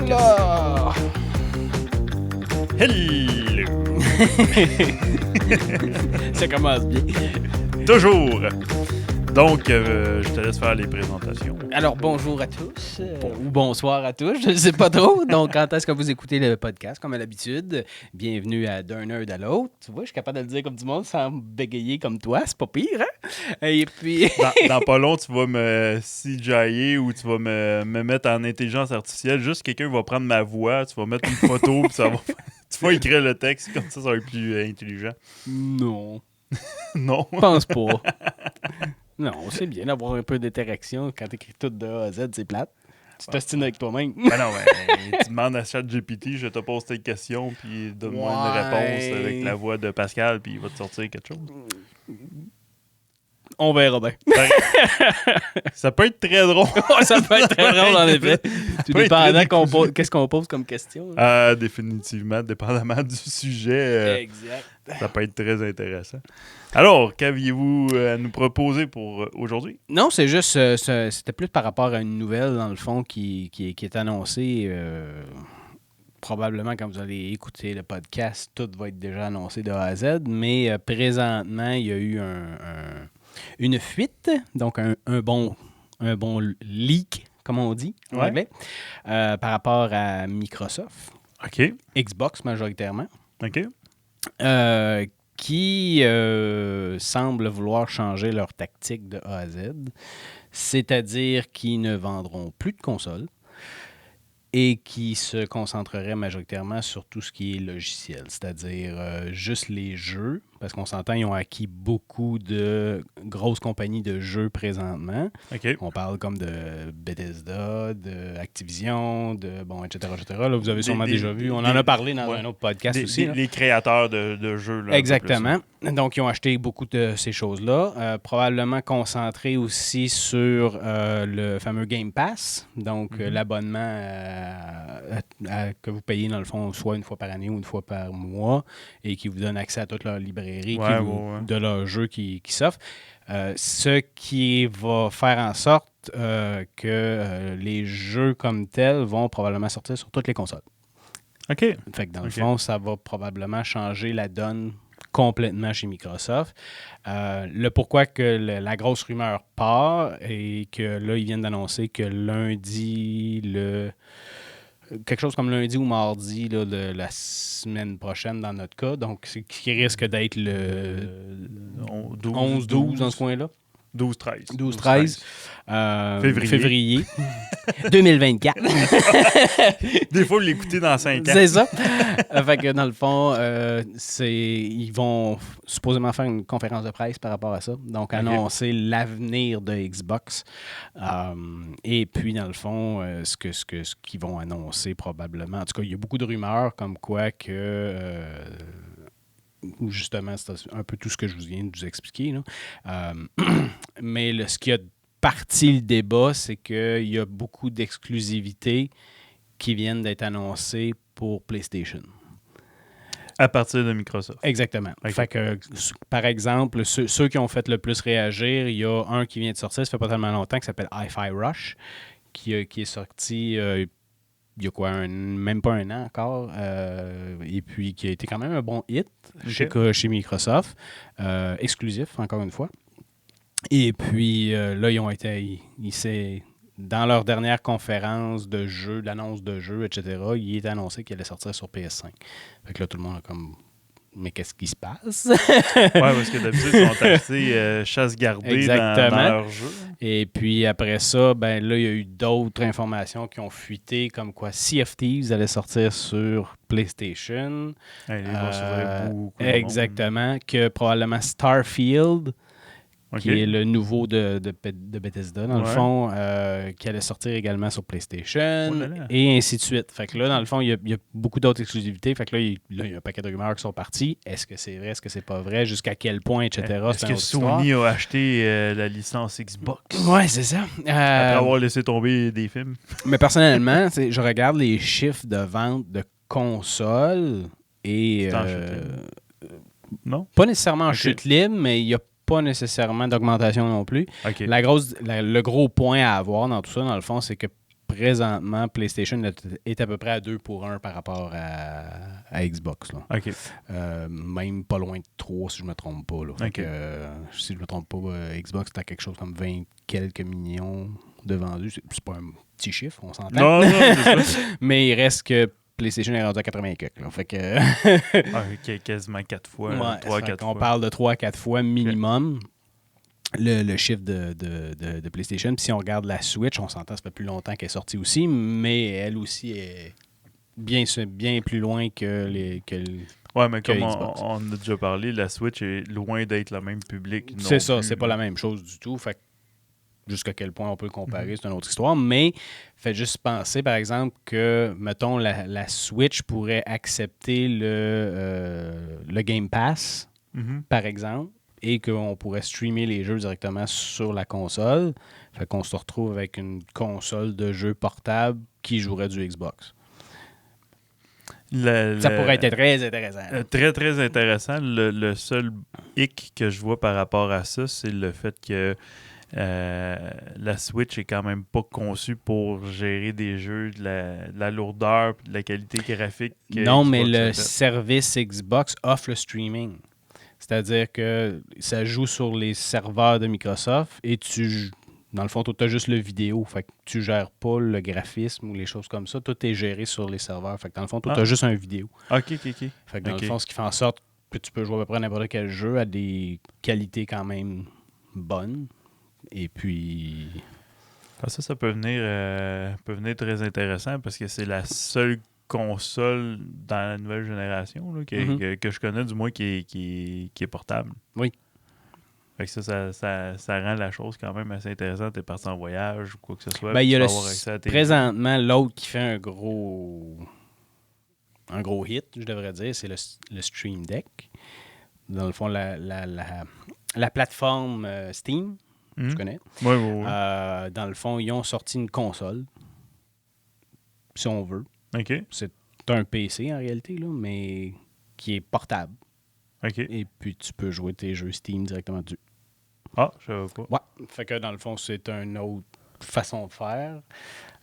là! Hello! Ça commence bien. Toujours! Donc, je te laisse faire les présentations. Alors, bonjour à tous, ou bonsoir à tous, je ne sais pas trop. Donc, quand est-ce que vous écoutez le podcast, comme à l'habitude? Bienvenue à d'un nerd à l'autre. Tu vois, je suis capable de le dire comme du monde sans bégayer comme toi, c'est pas pire, hein? Et puis... Dans pas long, tu vas me CGIer ou tu vas me mettre en intelligence artificielle. Juste quelqu'un va prendre ma voix, tu vas mettre une photo, puis ça va... tu vas écrire le texte, comme ça va être plus intelligent. Non. Non? Je pense pas. Non, c'est bien d'avoir un peu d'interaction. Quand tu écris tout de A à Z, c'est plate. Tu t'ostines avec toi-même. Ben non, ben, tu demandes à ChatGPT, je te pose tes questions, puis donne-moi une réponse avec la voix de Pascal, puis il va te sortir quelque chose. On verra bien. Ben, ça peut être très drôle. Ça peut être très drôle, en effet. Tout peut être dépendant très qu'est-ce qu'on pose comme question. Là. Définitivement, dépendamment du sujet, Exact. ça peut être très intéressant. Alors, qu'aviez-vous à nous proposer pour aujourd'hui? Non, c'est juste, c'était plus par rapport à une nouvelle, dans le fond, qui est annoncée. Probablement, quand vous allez écouter le podcast, tout va être déjà annoncé de A à Z. Mais présentement, il y a eu une fuite, donc un bon leak, comme on dit en anglais, par rapport à Microsoft, OK. Xbox majoritairement, OK. qui semblent vouloir changer leur tactique de A à Z, c'est-à-dire qu'ils ne vendront plus de consoles et qui se concentreraient majoritairement sur tout ce qui est logiciel, c'est-à-dire juste les jeux, parce qu'on s'entend, ils ont acquis beaucoup de grosses compagnies de jeux présentement. OK. On parle comme de Bethesda, de Activision, etc. Là, vous avez sûrement déjà vu. On en a parlé dans un autre podcast aussi. Les créateurs de jeux. Là, exactement. Donc, ils ont acheté beaucoup de ces choses-là. Probablement concentrés aussi sur le fameux Game Pass. Donc, l'abonnement que vous payez, dans le fond, soit une fois par année ou une fois par mois et qui vous donne accès à toute leur librairie de leurs jeux qui s'offrent. Ce qui va faire en sorte que les jeux comme tels vont probablement sortir sur toutes les consoles. OK. Fait que dans le fond, ça va probablement changer la donne complètement chez Microsoft. Le pourquoi que la grosse rumeur part et que là, ils viennent d'annoncer que lundi, quelque chose comme lundi ou mardi là, de la semaine prochaine dans notre cas, donc qui risque d'être le 11-12 dans ce coin-là. 12-13. 12-13. Février 2024. Des fois, l'écouter dans 5 ans. C'est ça. Fait que dans le fond, ils vont supposément faire une conférence de presse par rapport à ça. Donc, annoncer l'avenir de Xbox. Et puis, dans le fond, ce qu'ils vont annoncer probablement. En tout cas, il y a beaucoup de rumeurs comme quoi que... ou justement, c'est un peu tout ce que je viens de vous expliquer. Là. Mais ce qui a parti le débat, c'est qu'il y a beaucoup d'exclusivités qui viennent d'être annoncées pour PlayStation. À partir de Microsoft. Exactement. Okay. Fait que, par exemple, ceux qui ont fait le plus réagir, il y a un qui vient de sortir, ça fait pas tellement longtemps, qui s'appelle Hi-Fi Rush, qui est sorti... il y a quoi, même pas un an encore, et puis qui a été quand même un bon hit chez Microsoft, exclusif, encore une fois. Et puis là, ils ont été, dans leur dernière conférence de jeu, l'annonce de jeu, etc., il est annoncé qu'il allait sortir sur PS5. Fait que là, tout le monde a comme... Mais qu'est-ce qui se passe? Oui, parce que d'habitude, ils sont assez chasse-gardés dans leur jeu. Et puis après ça, ben là, il y a eu d'autres informations qui ont fuité, comme quoi Sea of Thieves allait sortir sur PlayStation. Ils vont s'ouvrir beaucoup. Exactement. Que probablement Starfield, qui est le nouveau de Bethesda, dans le fond, qui allait sortir également sur PlayStation, et ainsi de suite. Fait que là, dans le fond, il y a beaucoup d'autres exclusivités. Fait que là, il y a un paquet de rumeurs qui sont parties. Est-ce que c'est vrai? Est-ce que c'est pas vrai? Jusqu'à quel point, etc. Est-ce que Sony a acheté la licence Xbox? Oui, c'est ça. Après avoir laissé tomber des films. Mais personnellement, je regarde les chiffres de vente de consoles et... non? Pas nécessairement en chute libre, mais il y a pas nécessairement d'augmentation non plus. Okay. Le gros point à avoir dans tout ça, dans le fond, c'est que présentement, PlayStation est à peu près à 2 pour 1 par rapport à Xbox. Là. OK. Même pas loin de 3 si je me trompe pas. Là. Fait OK. que, si je me trompe pas, Xbox est à quelque chose comme 20 quelques millions de vendus. C'est pas un petit chiffre, on s'entend. Non, c'est ça. Mais il reste que PlayStation est rendu à 80 quelques. Là. Fait que OK, quasiment 4 fois. ouais, 3-4 fois. on parle de 3-4 fois minimum. Le chiffre de PlayStation. Puis si on regarde la Switch, on s'entend, ça fait plus longtemps qu'elle est sortie aussi, mais elle aussi est bien plus loin que Ouais, mais que comme Xbox. on a déjà parlé, la Switch est loin d'être le même public. C'est ça, c'est pas la même chose du tout. Fait que jusqu'à quel point on peut le comparer, c'est une autre histoire. Mais faites juste penser, par exemple, que, mettons, la Switch pourrait accepter le Game Pass, par exemple, et qu'on pourrait streamer les jeux directement sur la console. Fait qu'on se retrouve avec une console de jeux portable qui jouerait du Xbox. Ça pourrait être très intéressant. Très, très intéressant. Le seul hic que je vois par rapport à ça, c'est le fait que la Switch est quand même pas conçue pour gérer des jeux de la lourdeur et de la qualité graphique. Non, mais le service Xbox offre le streaming. C'est-à-dire que ça joue sur les serveurs de Microsoft et dans le fond, tu as juste le vidéo. Fait que tu gères pas le graphisme ou les choses comme ça. Tout est géré sur les serveurs. Fait que dans le fond, tu as juste un vidéo. OK. Fait que dans le fond, ce qui fait en sorte que tu peux jouer à peu près n'importe quel jeu à des qualités quand même bonnes. Et puis... Ça peut venir très intéressant parce que c'est la seule console dans la nouvelle génération là, que je connais, du moins, qui est portable. Oui. Fait que ça rend la chose quand même assez intéressante. T'es parti en voyage ou quoi que ce soit. Ben, il y a présentement, l'autre qui fait un gros hit, je devrais dire, c'est le Stream Deck. Dans le fond, la plateforme Steam, tu connais. Oui. Dans le fond, ils ont sorti une console, si on veut. OK. C'est un PC en réalité, là, mais qui est portable. OK. Et puis, tu peux jouer tes jeux Steam directement dessus. Ah, je savais pas. Ouais. Fait que dans le fond, c'est une autre façon de faire.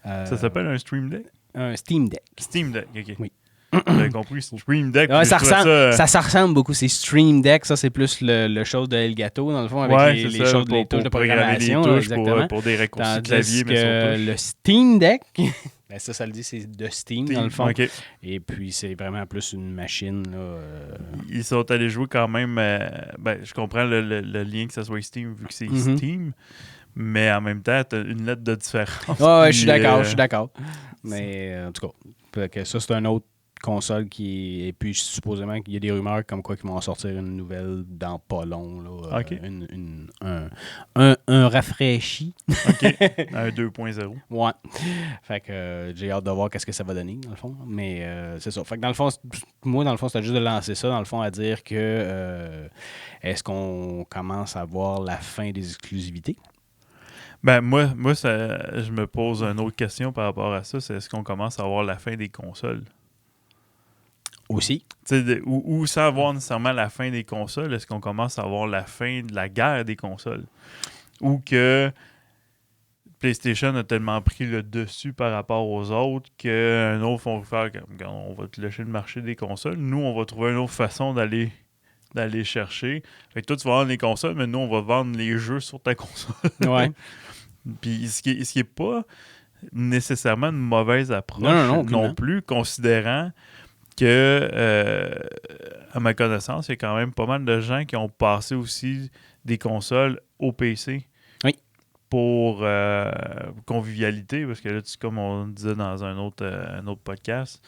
Ça s'appelle un Stream Deck? Un Steam Deck. Steam Deck, OK. Oui. J'avais compris, Stream Deck. Ouais, ça ressemble beaucoup. C'est Stream Deck. Ça, c'est plus le chose de Elgato, dans le fond, avec les choses les touches de programmation. Les touches exactement. Pour des raccourcis Tandis clavier, mais que le Steam Deck, ben ça le dit, c'est de Steam, dans le fond. Okay. Et puis, c'est vraiment plus une machine. Là, Ils sont allés jouer quand même... je comprends le lien que ça soit Steam, vu que c'est Steam. Mais en même temps, tu as une lettre de différence. Ouais, je suis d'accord. Mais en tout cas, ça, c'est un autre console et puis supposément qu'il y a des rumeurs comme quoi qu'ils vont en sortir une nouvelle dans pas long là, OK. un rafraîchi. OK. Un 2.0. Ouais. Fait que j'ai hâte de voir qu'est-ce que ça va donner dans le fond, mais c'est ça. Fait que dans le fond, moi dans le fond, c'était juste de lancer ça dans le fond à dire que est-ce qu'on commence à voir la fin des exclusivités? Ben moi je me pose une autre question par rapport à ça, c'est est-ce qu'on commence à voir la fin des consoles? Aussi. Ou sans avoir nécessairement la fin des consoles, est-ce qu'on commence à avoir la fin de la guerre des consoles? Ou que PlayStation a tellement pris le dessus par rapport aux autres qu'un autre vont faire comme on va te lâcher le marché des consoles. Nous, on va trouver une autre façon d'aller chercher. Fait que toi, tu vas vendre les consoles, mais nous, on va vendre les jeux sur ta console. Ouais. Puis ce qui est pas nécessairement une mauvaise approche non plus, considérant que, à ma connaissance, il y a quand même pas mal de gens qui ont passé aussi des consoles au PC. Oui. Pour convivialité, parce que là, comme on disait dans un autre podcast,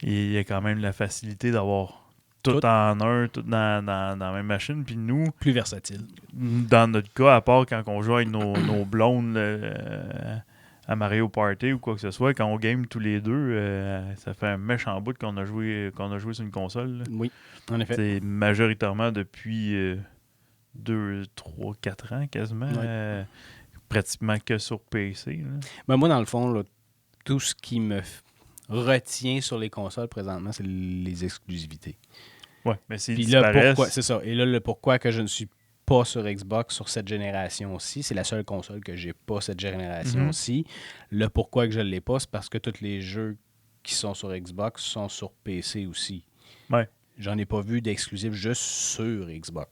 il y a quand même la facilité d'avoir tout en un, tout dans la même machine. Puis nous... Plus versatile. Dans notre cas, à part quand on joue avec nos blondes à Mario Party ou quoi que ce soit, quand on game tous les deux, ça fait un méchant bout qu'on a joué sur une console. Là. Oui, en effet. C'est majoritairement depuis 2, 3, 4 ans quasiment. Ouais. Pratiquement que sur PC. Là. Ben moi, dans le fond, là, tout ce qui me retient sur les consoles présentement, c'est les exclusivités. Ouais, mais c'est là, pourquoi, c'est ça. Et là, le pourquoi que je ne suis pas sur Xbox sur cette génération-ci. C'est la seule console que j'ai pas cette génération-ci. Le pourquoi que je l'ai pas, c'est parce que tous les jeux qui sont sur Xbox sont sur PC aussi. Ouais. J'en ai pas vu d'exclusifs juste sur Xbox.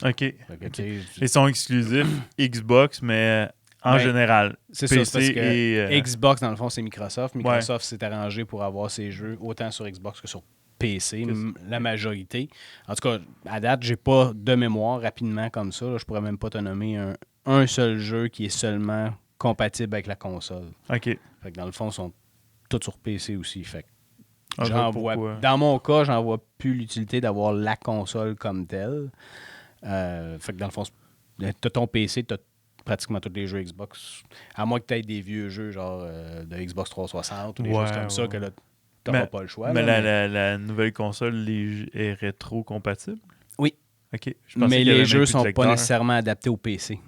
OK. Fait que, tu sais, Ils sont exclusifs Xbox, mais en Ben, général. c'est PC ça, c'est parce que et... Xbox, dans le fond, c'est Microsoft. Microsoft s'est arrangé pour avoir ses jeux autant sur Xbox que sur PC, la majorité. En tout cas, à date, j'ai pas de mémoire rapidement comme ça. Là, je pourrais même pas te nommer un seul jeu qui est seulement compatible avec la console. OK. Fait que dans le fond, ils sont tous sur PC aussi. Fait que Pourquoi? dans mon cas, j'en vois plus l'utilité d'avoir la console comme telle. Fait que dans le fond, t'as ton PC, t'as pratiquement tous les jeux Xbox. À moins que tu aies des vieux jeux genre de Xbox 360 ou des choses comme ça que là, t'auras pas le choix. Mais, là, la nouvelle console est rétro-compatible? Oui. OK. Mais les jeux sont pas nécessairement adaptés au PC.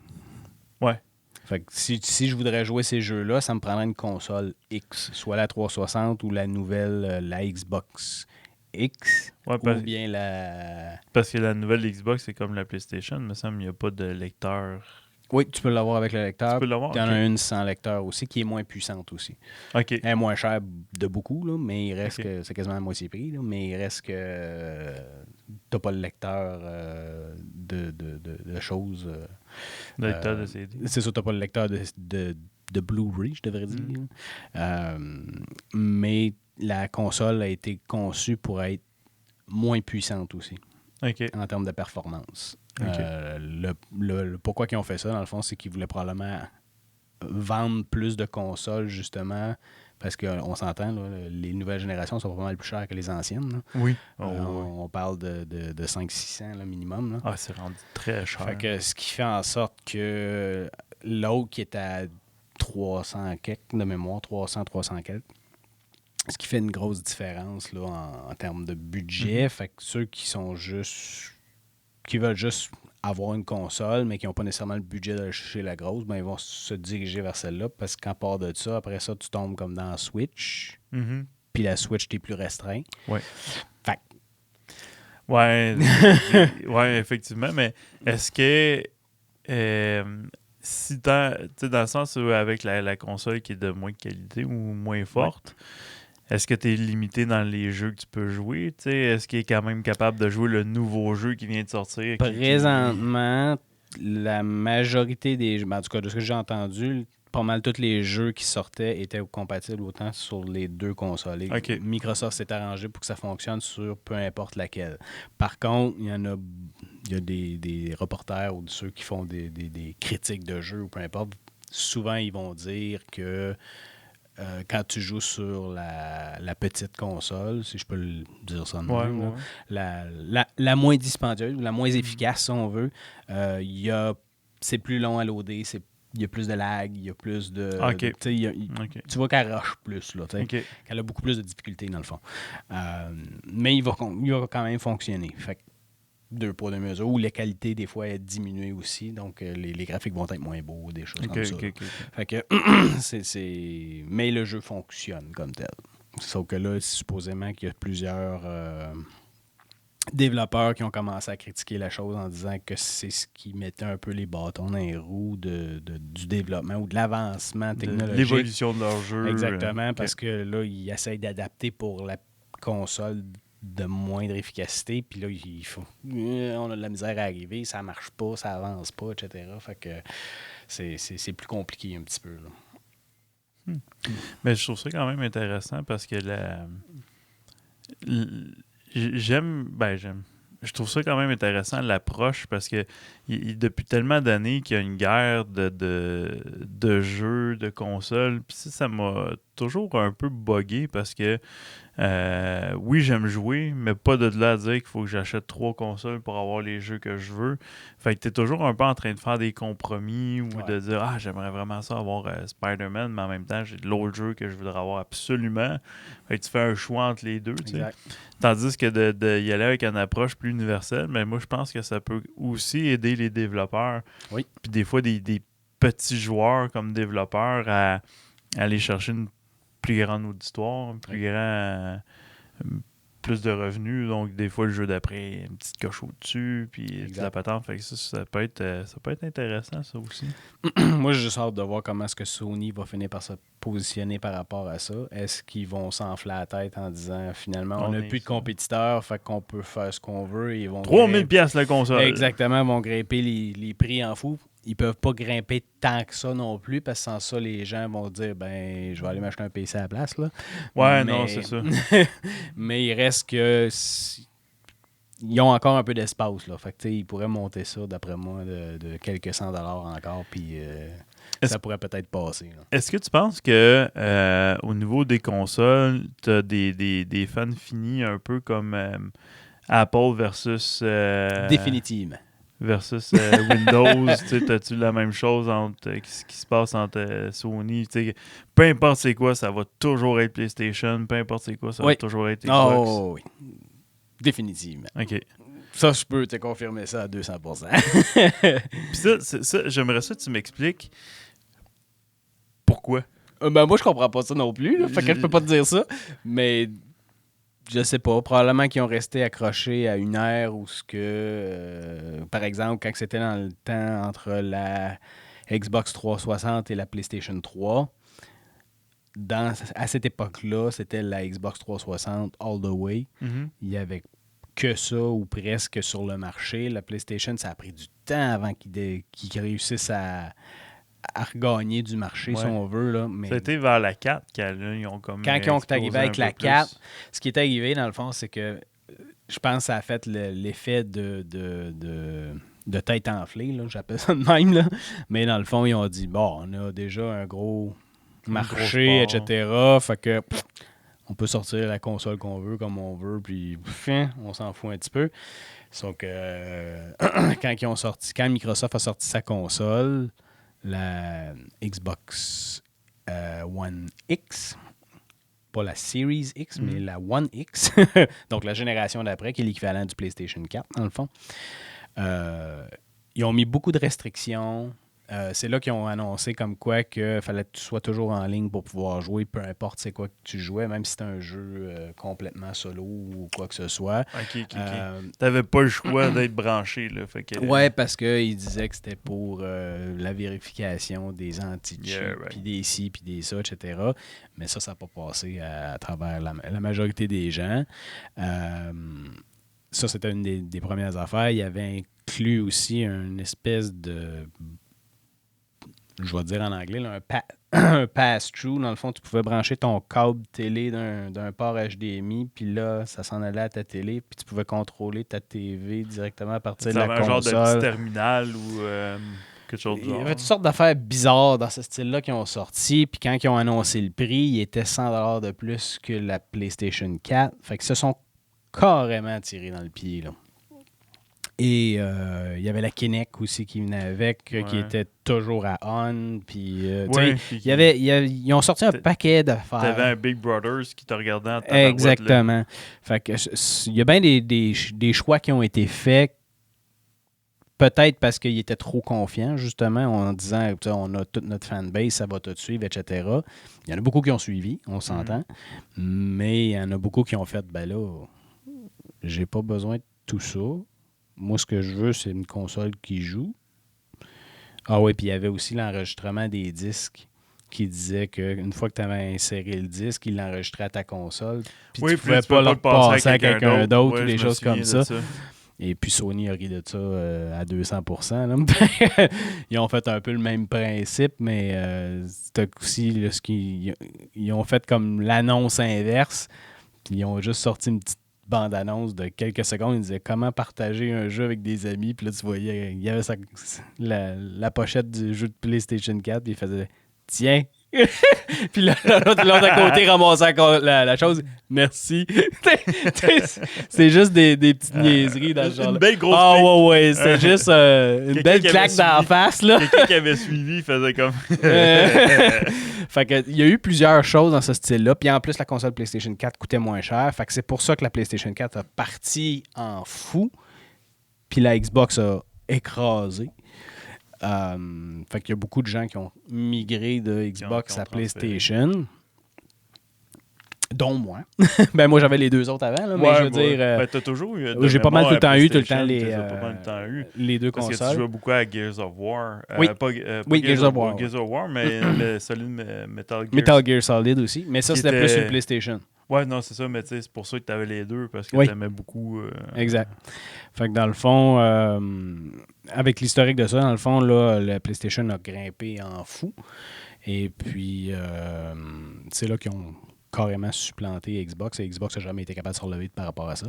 Ouais. Fait que si je voudrais jouer ces jeux-là, ça me prendrait une console X, soit la 360 ou la nouvelle, la Xbox X, ou bien la... Parce que la nouvelle Xbox, c'est comme la PlayStation, il me semble qu'il n'y a pas de lecteur. Oui, tu peux l'avoir avec le lecteur. Tu peux l'avoir, il y en a une sans lecteur aussi, qui est moins puissante aussi. OK. Elle est moins chère de beaucoup, là, mais il reste que... C'est quasiment la moitié prix, là, mais il reste que t'as pas le lecteur de choses... le lecteur de CD. C'est ça, t'as pas le lecteur de Blu-ray, je devrais dire. Mais la console a été conçue pour être moins puissante aussi, en termes de performance. Le pourquoi ils ont fait ça, dans le fond, c'est qu'ils voulaient probablement vendre plus de consoles, justement, parce qu'on s'entend, là, les nouvelles générations sont pas mal plus chères que les anciennes. Là. Oui. On parle de 500-600 là, minimum. Là. Ah, c'est rendu très cher. Fait que, ce qui fait en sorte que l'autre qui est à 300 quelques de mémoire, 300 quelques, ce qui fait une grosse différence là, en termes de budget. Fait que ceux qui sont qui veulent juste avoir une console, mais qui n'ont pas nécessairement le budget de chercher la grosse, ben ils vont se diriger vers celle-là, parce qu'en part de ça, après ça, tu tombes comme dans Switch. Puis la Switch, t'es plus restreint. Ouais. Fait ouais, effectivement, mais est-ce que si dans le sens où avec la console qui est de moins qualité ou moins forte, est-ce que tu es limité dans les jeux que tu peux jouer? T'sais, est-ce qu'il est quand même capable de jouer le nouveau jeu qui vient de sortir? Présentement, la majorité des jeux, en tout cas de ce que j'ai entendu, pas mal tous les jeux qui sortaient étaient compatibles autant sur les deux consoles. Microsoft s'est arrangé pour que ça fonctionne sur peu importe laquelle. Par contre, il y a des reporters ou ceux qui font des critiques de jeux ou peu importe. Souvent, ils vont dire que quand tu joues sur la petite console, si je peux le dire ça de même, la moins dispendieuse ou la moins efficace, si on veut, c'est plus long à loader, il y a plus de lag, il y a plus de... Tu vois qu'elle rush plus, là, qu'elle a beaucoup plus de difficultés, dans le fond. Mais il va quand même fonctionner. Fait que deux poids, deux mesures, où la qualité, des fois, est diminuée aussi. Donc, les graphiques vont être moins beaux, des choses comme ça. Fait que, mais le jeu fonctionne comme tel. Sauf que là, supposément qu'il y a plusieurs développeurs qui ont commencé à critiquer la chose en disant que c'est ce qui mettait un peu les bâtons dans les roues du développement ou de l'avancement technologique. De l'évolution de leur jeu. Exactement, parce que là, ils essayent d'adapter pour la console de moindre efficacité, puis là, on a de la misère à arriver, ça marche pas, ça avance pas, etc. Fait que c'est plus compliqué un petit peu. Là. Mais je trouve ça quand même intéressant parce que j'aime. Je trouve ça quand même intéressant, l'approche, parce que depuis tellement d'années qu'il y a une guerre de jeux, de consoles, puis ça m'a toujours un peu buggé parce que oui, j'aime jouer, mais pas de là à dire qu'il faut que j'achète 3 consoles pour avoir les jeux que je veux. Fait que t'es toujours un peu en train de faire des compromis ou de dire « Ah, j'aimerais vraiment ça avoir Spider-Man, mais en même temps, j'ai l'autre jeu que je voudrais avoir absolument. » Fait que tu fais un choix entre les deux, tu sais. Tandis que de y aller avec une approche plus universelle, mais moi, je pense que ça peut aussi aider les développeurs. Oui. Puis des fois, des petits joueurs comme développeurs à aller chercher une plus grande auditoire, un plus grand plus de revenus. Donc, des fois, le jeu d'après, une petite coche au-dessus, puis toute la patente. Fait que ça peut être intéressant, ça aussi. Moi, j'ai juste hâte de voir comment est-ce que Sony va finir par se positionner par rapport à ça. Est-ce qu'ils vont s'enfler la tête en disant, finalement, on n'a plus de compétiteurs, fait qu'on peut faire ce qu'on veut. Et ils vont 3000 pièces la console. Exactement, ils vont grimper les prix en fou. Ils peuvent pas grimper tant que ça non plus, parce que sans ça, les gens vont dire, ben, je vais aller m'acheter un PC à la place. Là. Ouais, non, c'est ça. Mais il reste que... Ils ont encore un peu d'espace. Là. Fait que, ils pourraient monter ça, d'après moi, de quelques $100 encore, puis ça pourrait peut-être passer. Là. Est-ce que tu penses que au niveau des consoles, tu as des fans finis un peu comme Apple versus... Définitivement. Versus Windows, as-tu la même chose entre ce qui se passe entre Sony? Peu importe c'est quoi, ça va toujours être PlayStation. Peu importe c'est quoi, ça va toujours être Xbox. Oh oui. Définitivement. OK. Ça, je peux te confirmer ça à 200%. Puis ça, j'aimerais ça que tu m'expliques pourquoi. Ben moi, je comprends pas ça non plus. Là. Fait que je peux pas te dire ça. Mais je sais pas. Probablement qu'ils ont resté accrochés à une ère où ce que... par exemple, quand c'était dans le temps entre la Xbox 360 et la PlayStation 3, à cette époque-là, c'était la Xbox 360 all the way. Mm-hmm. Il y avait que ça ou presque sur le marché. La PlayStation, ça a pris du temps avant qu'ils réussissent à regagner du marché, si on veut. Là. Mais c'était vers la 4 qu'ils ont comme... Quand ils ont arrivé avec la 4, ce qui est arrivé, dans le fond, c'est que je pense que ça a fait l'effet de tête enflée, là, j'appelle ça de même. Là. Mais dans le fond, ils ont dit, bon, on a déjà un gros marché, etc. Fait que on peut sortir la console qu'on veut, comme on veut, puis on s'en fout un petit peu. Sauf que quand Microsoft a sorti sa console, la Xbox One X, pas la Series X, mais la One X, donc la génération d'après, qui est l'équivalent du PlayStation 4, dans le fond. Ils ont mis beaucoup de restrictions. C'est là qu'ils ont annoncé comme quoi qu'il fallait que tu sois toujours en ligne pour pouvoir jouer, peu importe c'est quoi que tu jouais, même si c'était un jeu complètement solo ou quoi que ce soit. OK. T'avais pas le choix d'être branché. Là, ouais, parce qu'ils disaient que c'était pour la vérification des anti-cheats, puis des ci, puis des ça, etc. Mais ça n'a pas passé à travers la majorité des gens. Ça, c'était une des premières affaires. Il y avait inclus aussi une espèce de... je vais dire en anglais, là, un pass-through. Dans le fond, tu pouvais brancher ton câble télé d'un port HDMI, puis là, ça s'en allait à ta télé, puis tu pouvais contrôler ta TV directement à partir de la console. Un genre de petit terminal ou quelque chose de genre. Il y avait toutes sortes d'affaires bizarres dans ce style-là qui ont sorti, puis quand ils ont annoncé le prix, il était $100 de plus que la PlayStation 4. Fait que se sont carrément tirés dans le pied, là. Et il y avait la Kinect aussi qui venait avec, qui était toujours à on. Puis, ils ont sorti un paquet d'affaires. Tu avais un Big Brothers qui te regardait en temps. Exactement. Fait que il y a bien des choix qui ont été faits, peut-être parce qu'ils étaient trop confiants, justement, en disant on a toute notre fanbase, ça va tout suivre, etc. Il y en a beaucoup qui ont suivi, on s'entend. Mais il y en a beaucoup qui ont fait, ben là, j'ai pas besoin de tout ça. Moi, ce que je veux, c'est une console qui joue. Ah oui, puis il y avait aussi l'enregistrement des disques qui disait qu'une fois que tu avais inséré le disque, il l'enregistrait à ta console. Puis tu ne pouvais pas le passer à quelqu'un d'autre ou des choses comme ça. Et puis Sony a ri de ça à 200%. Là. Ils ont fait un peu le même principe, mais c'était aussi là, ils ont fait comme l'annonce inverse. Puis ils ont juste sorti une petite bande-annonce de quelques secondes. Ils disaient comment partager un jeu avec des amis. Puis là, tu voyais, il y avait la pochette du jeu de PlayStation 4. Puis il faisait tiens. Puis l'autre à côté ramassait la chose. Merci. C'est juste des petites niaiseries dans ce genre. Une belle grosse. Ah ouais, c'est juste une belle claque dans la face. Là. Quelqu'un qui avait suivi faisait comme. Fait que il y a eu plusieurs choses dans ce style-là. Puis en plus, la console PlayStation 4 coûtait moins cher. Fait que c'est pour ça que la PlayStation 4 a parti en fou. Puis la Xbox a écrasé. Fait qu'il y a beaucoup de gens qui ont migré de Xbox à PlayStation. Dont moi. Ben moi, j'avais les deux autres avant, là, mais Ouais, je veux dire... ben, t'as toujours eu. j'ai pas mal tout le temps eu, les deux Parce que tu consoles. jouais beaucoup à Gears of War. Oui. Pas Gears of War. Gears of War, mais celui de Metal Gear. Metal Gear Solid aussi. Mais ça, c'était plus une PlayStation. Ouais, non, c'est ça, mais tu sais, c'est pour ça que t'avais les deux, parce que t'aimais beaucoup... Exact. Fait que dans le fond, avec l'historique de ça, dans le fond, là, la PlayStation a grimpé en fou. Et puis, c'est là qu'ils ont carrément supplanté Xbox. Et Xbox n'a jamais été capable de se relever par rapport à ça.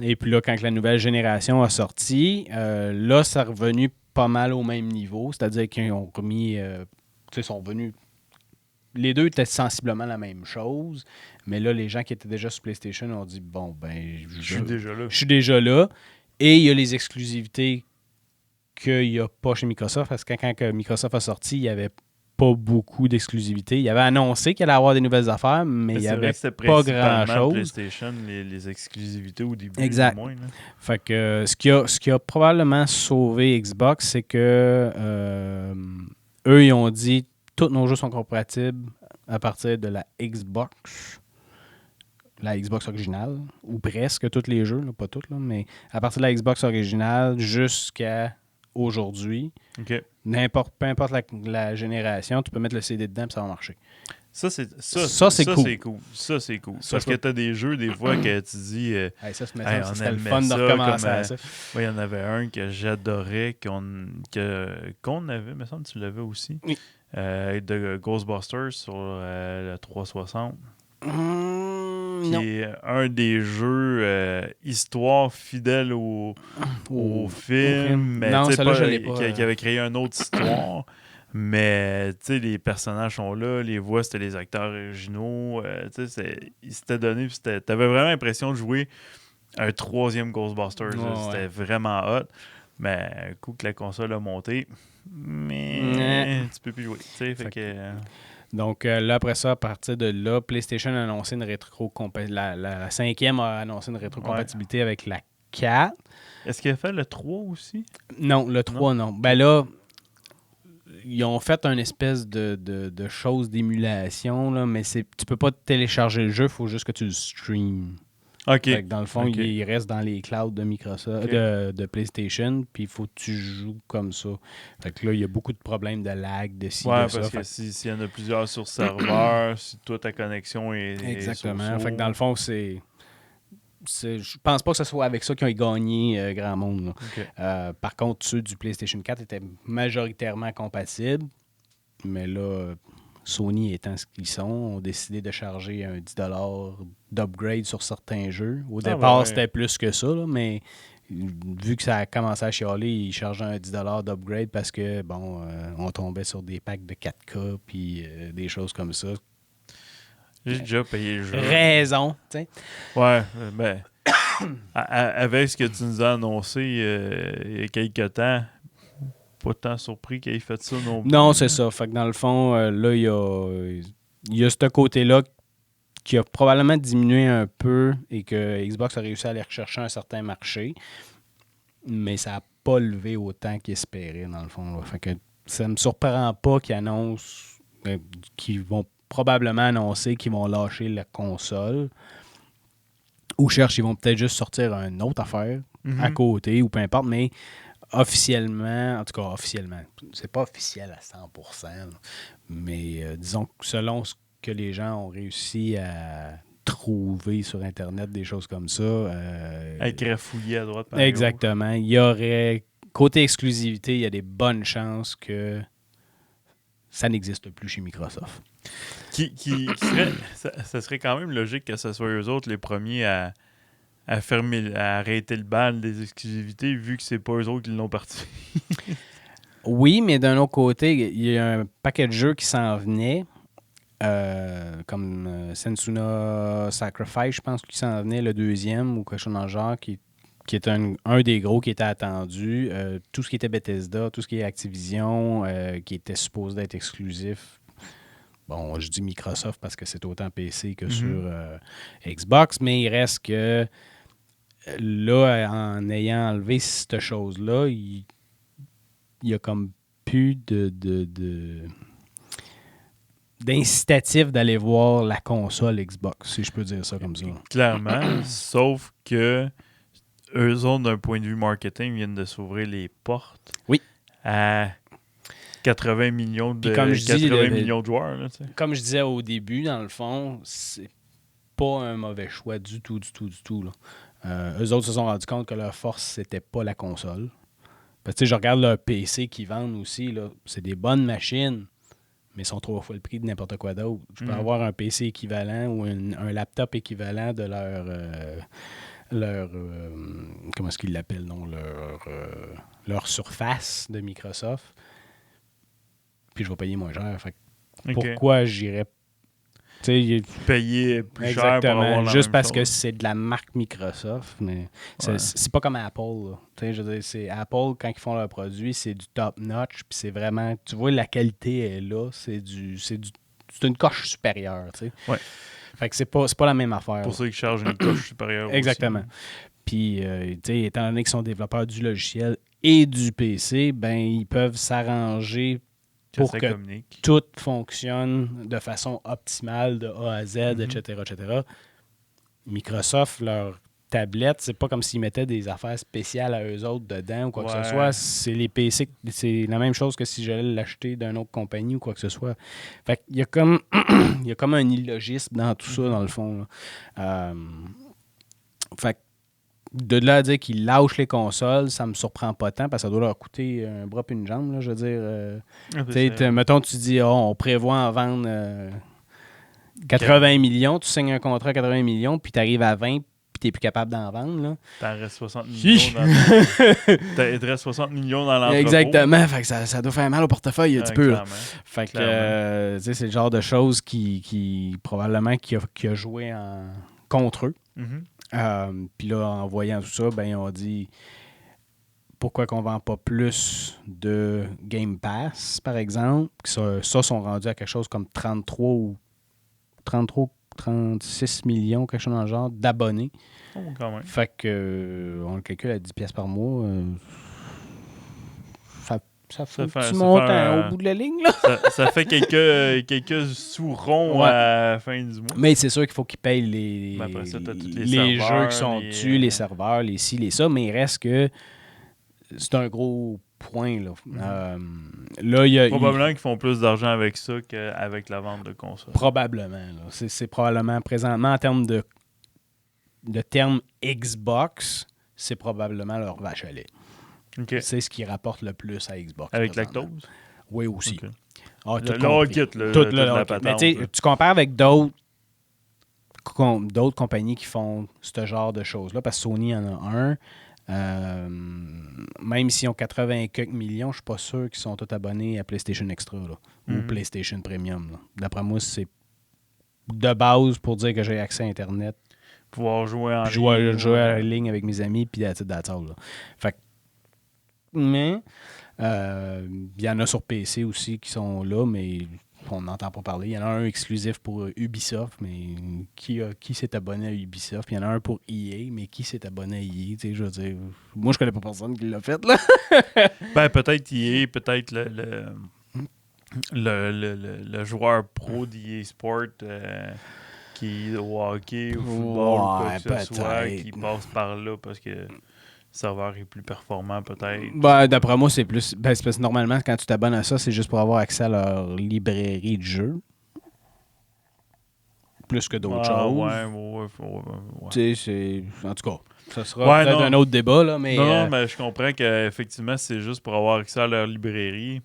Et puis là, quand la nouvelle génération a sorti, là, ça est revenu pas mal au même niveau. C'est-à-dire qu'ils ont remis... sont revenus... Les deux étaient sensiblement la même chose, mais là, les gens qui étaient déjà sur PlayStation ont dit, bon, ben... Je suis déjà là. Je suis déjà là. Et il y a les exclusivités qu'il n'y a pas chez Microsoft, parce que quand Microsoft a sorti, il n'y avait pas beaucoup d'exclusivités. Il avait annoncé qu'il allait avoir des nouvelles affaires, mais il n'y avait pas grand-chose. PlayStation, les exclusivités au début. Exact. Moins, là. Fait que ce qui a probablement sauvé Xbox, c'est que eux, ils ont dit tous nos jeux sont compatibles à partir de la Xbox originale, ou presque tous les jeux, là, pas tous, là, mais à partir de la Xbox originale jusqu'à aujourd'hui. Okay. Peu importe la génération, tu peux mettre le CD dedans et ça va marcher. Ça, c'est cool. Ça, c'est cool. Parce que tu as des jeux, des fois, que tu dis... ça serait le fun de recommencer à ça. Il y en avait un que j'adorais, qu'on avait, il me semble que tu l'avais aussi, oui. de Ghostbusters sur le 360. Qui est un des jeux histoire fidèle au film, mais non, pas, je l'ai pas. Qui avait créé une autre histoire. Mais les personnages sont là, les voix, c'était les acteurs originaux. Ils s'étaient donné. T'avais vraiment l'impression de jouer un troisième Ghostbusters. C'était vraiment hot. Mais un coup que la console a monté, mais tu peux plus jouer. Donc là, après ça, à partir de là, PlayStation a annoncé une la 5e a annoncé une rétrocompatibilité avec la 4. Est-ce qu'il a fait le 3 aussi? Non, le 3, non. Ben là, ils ont fait une espèce de chose d'émulation, là, mais tu peux pas télécharger le jeu, il faut juste que tu le streames. OK. Fait que dans le fond, il reste dans les clouds de Microsoft, de PlayStation, puis il faut que tu joues comme ça. Fait que là, il y a beaucoup de problèmes de lag, de ci, de ça. Parce que s'il y en a plusieurs sur serveur, si toi, ta connexion est... Exactement. Fait que dans le fond, je pense pas que ce soit avec ça qu'ils ont gagné grand monde. Okay. Par contre, ceux du PlayStation 4 étaient majoritairement compatibles, mais là... Sony étant ce qu'ils sont, ont décidé de charger un 10$ d'upgrade sur certains jeux. Au départ, c'était plus que ça, là, mais vu que ça a commencé à chialer, ils chargeaient un 10$ d'upgrade parce que, on tombait sur des packs de 4K puis des choses comme ça. J'ai déjà payé le jeu. Raison, tu sais. Ouais, ben, avec ce que tu nous as annoncé il y a quelques temps, pas tant surpris qu'il ait fait ça non plus. Non, c'est ça. Fait que dans le fond, là, il y a ce côté-là qui a probablement diminué un peu et que Xbox a réussi à aller rechercher un certain marché, mais ça n'a pas levé autant qu'il espérait, dans le fond. Là. Fait que ça ne me surprend pas qu'ils annoncent, qu'ils vont probablement annoncer qu'ils vont lâcher la console. Ou ils vont peut-être juste sortir une autre affaire à côté, ou peu importe, mais officiellement, en tout cas officiellement, c'est pas officiel à 100%, là, mais disons que selon ce que les gens ont réussi à trouver sur Internet, des choses comme ça. Avec grafouillé à droite. Exactement. Il y aurait, côté exclusivité, il y a des bonnes chances que ça n'existe plus chez Microsoft. Ça serait quand même logique que ce soit eux autres les premiers à arrêter le ban des exclusivités, vu que c'est pas eux autres qui l'ont parti. Oui, mais d'un autre côté, il y a un paquet de jeux qui s'en venaient, comme Sensuna Sacrifice, je pense qu'il s'en venait le deuxième, ou quelque chose dans le genre, qui est un des gros qui était attendu. Tout ce qui était Bethesda, tout ce qui est Activision, qui était supposé d'être exclusif. Bon, je dis Microsoft parce que c'est autant PC que sur Xbox, mais il reste que là, en ayant enlevé cette chose-là, il y a comme plus de d'incitatif d'aller voir la console Xbox, si je peux dire ça comme ça. Clairement, sauf que eux autres, d'un point de vue marketing, viennent de s'ouvrir les portes à 80 millions de, comme je dis, 80 millions de joueurs. Là, comme je disais au début, dans le fond, c'est pas un mauvais choix du tout. Là. Eux autres se sont rendus compte que leur force, c'était pas la console. Parce que je regarde leurs PC qu'ils vendent aussi, là, c'est des bonnes machines, mais ils sont 3 fois le prix de n'importe quoi d'autre. Je peux avoir un PC équivalent ou un laptop équivalent de leur comment est-ce qu'ils l'appellent, non? Leur surface de Microsoft. Puis je vais payer moins cher. Fait que pourquoi j'irais payer plus cher pour avoir la juste même parce chose. que c'est de la marque Microsoft, mais c'est pas comme Apple. Je veux dire, c'est Apple, quand ils font leurs produits, c'est du top-notch, puis c'est vraiment, tu vois, la qualité est là, c'est une coche supérieure, tu sais. Ouais. Fait que c'est pas la même affaire. Pour ça qu'ils chargent une coche supérieure Exactement. aussi. Puis, tu sais, étant donné qu'ils sont développeurs du logiciel et du PC, ben ils peuvent s'arranger pour que tout fonctionne de façon optimale de A à Z, etc., etc. Microsoft, leur tablette, c'est pas comme s'ils mettaient des affaires spéciales à eux autres dedans ou quoi que ce soit. C'est les PC, c'est la même chose que si j'allais l'acheter d'une autre compagnie ou quoi que ce soit. Fait qu'il y a comme il y a comme un illogisme dans tout ça, dans le fond. Fait que de là à dire qu'ils lâchent les consoles, ça me surprend pas tant parce que ça doit leur coûter un bras et une jambe, là, je veux dire. Mettons, tu dis, on prévoit en vendre 80 millions, tu signes un contrat à 80 millions, puis tu arrives à 20, puis tu n'es plus capable d'en vendre. Là. T'en restes 60 millions il te reste 60 millions dans l'entrepôt. Exactement, fait que ça doit faire mal au portefeuille un petit peu. Là. Fait que c'est le genre de choses qui probablement qui a joué contre eux. Puis là, en voyant tout ça, ben, ils ont dit pourquoi qu'on ne vend pas plus de Game Pass, par exemple. Ça sont rendus à quelque chose comme 36 millions, quelque chose dans le genre, d'abonnés. Oh, quand même. Fait que on le calcule à 10$ par mois. Ça fait un petit montant au bout de la ligne. Là. Ça fait quelques sous-ronds à la fin du mois. Mais c'est sûr qu'il faut qu'ils payent les jeux qui sont dessus, les serveurs, les ci, les ça, mais il reste que c'est un gros point. Là. Probablement qu'ils font plus d'argent avec ça qu'avec la vente de consoles. Probablement. Là. C'est probablement présentement en termes de termes Xbox, c'est probablement leur vache à lait. Okay. C'est ce qui rapporte le plus à Xbox. Avec lactose? Oui, aussi. Okay. Tout le kit. Mais tu compares avec d'autres compagnies qui font ce genre de choses-là, parce que Sony en a un. Même s'ils ont 80 quelques millions, je ne suis pas sûr qu'ils sont tous abonnés à PlayStation Extra là, ou PlayStation Premium. Là. D'après moi, c'est de base pour dire que j'ai accès à Internet. Pouvoir jouer en ligne. Jouer en ligne avec mes amis, puis that's all. Fait que mais il y en a sur PC aussi qui sont là, mais on n'entend pas parler. Il y en a un exclusif pour Ubisoft, mais qui s'est abonné à Ubisoft? Il y en a un pour EA, mais qui s'est abonné à EA? Je veux dire, moi, je connais pas personne qui l'a fait, là. Ben, peut-être EA, peut-être le joueur pro d'EA Sport qui au hockey, au football, ou quoi que ce soit, qui passe par là parce que le serveur est plus performant, peut-être. Ben, d'après moi, c'est plus. Ben, c'est parce que normalement, quand tu t'abonnes à ça, c'est juste pour avoir accès à leur librairie de jeux. Plus que d'autres choses. Ouais. Tu sais, en tout cas, ça sera peut-être un autre débat, là, mais... Non, mais je comprends qu'effectivement, c'est juste pour avoir accès à leur librairie.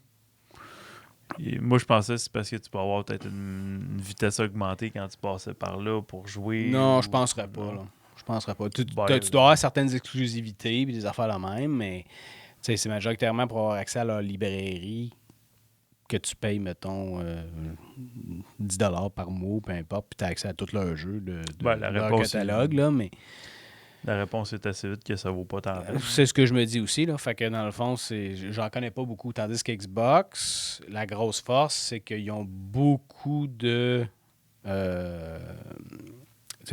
Et moi, je pensais que c'est parce que tu peux avoir peut-être une vitesse augmentée quand tu passais par là pour jouer. Non, je penserais pas, là. Je penserais pas. Tu dois avoir certaines exclusivités et des affaires la même, mais c'est majoritairement pour avoir accès à leur librairie que tu payes, mettons, 10$ par mois, peu importe, puis tu as accès à tous leurs jeux de leur catalogue, là, mais... La réponse est assez vite que ça vaut pas tant. C'est ce que je me dis aussi, là. Fait que dans le fond, j'en connais pas beaucoup. Tandis qu'Xbox, la grosse force, c'est qu'ils ont beaucoup de... ils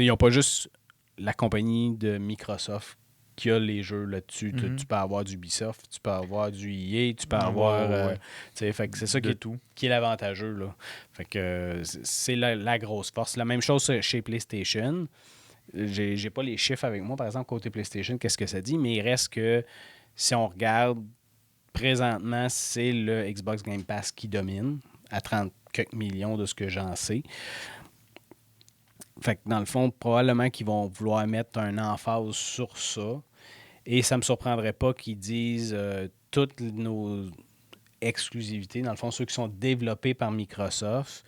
n'ont pas juste la compagnie de Microsoft qui a les jeux là-dessus. Tu peux avoir du Ubisoft, tu peux avoir du EA, tu peux avoir... tu sais, fait que c'est ça qui est l'avantageux, là. Fait que c'est la grosse force. La même chose chez PlayStation. J'ai pas les chiffres avec moi, par exemple, côté PlayStation, qu'est-ce que ça dit, mais il reste que si on regarde présentement, c'est le Xbox Game Pass qui domine à 30 quelques millions de ce que j'en sais. Fait que dans le fond, probablement qu'ils vont vouloir mettre un emphase sur ça. Et ça ne me surprendrait pas qu'ils disent toutes nos exclusivités, dans le fond, ceux qui sont développés par Microsoft,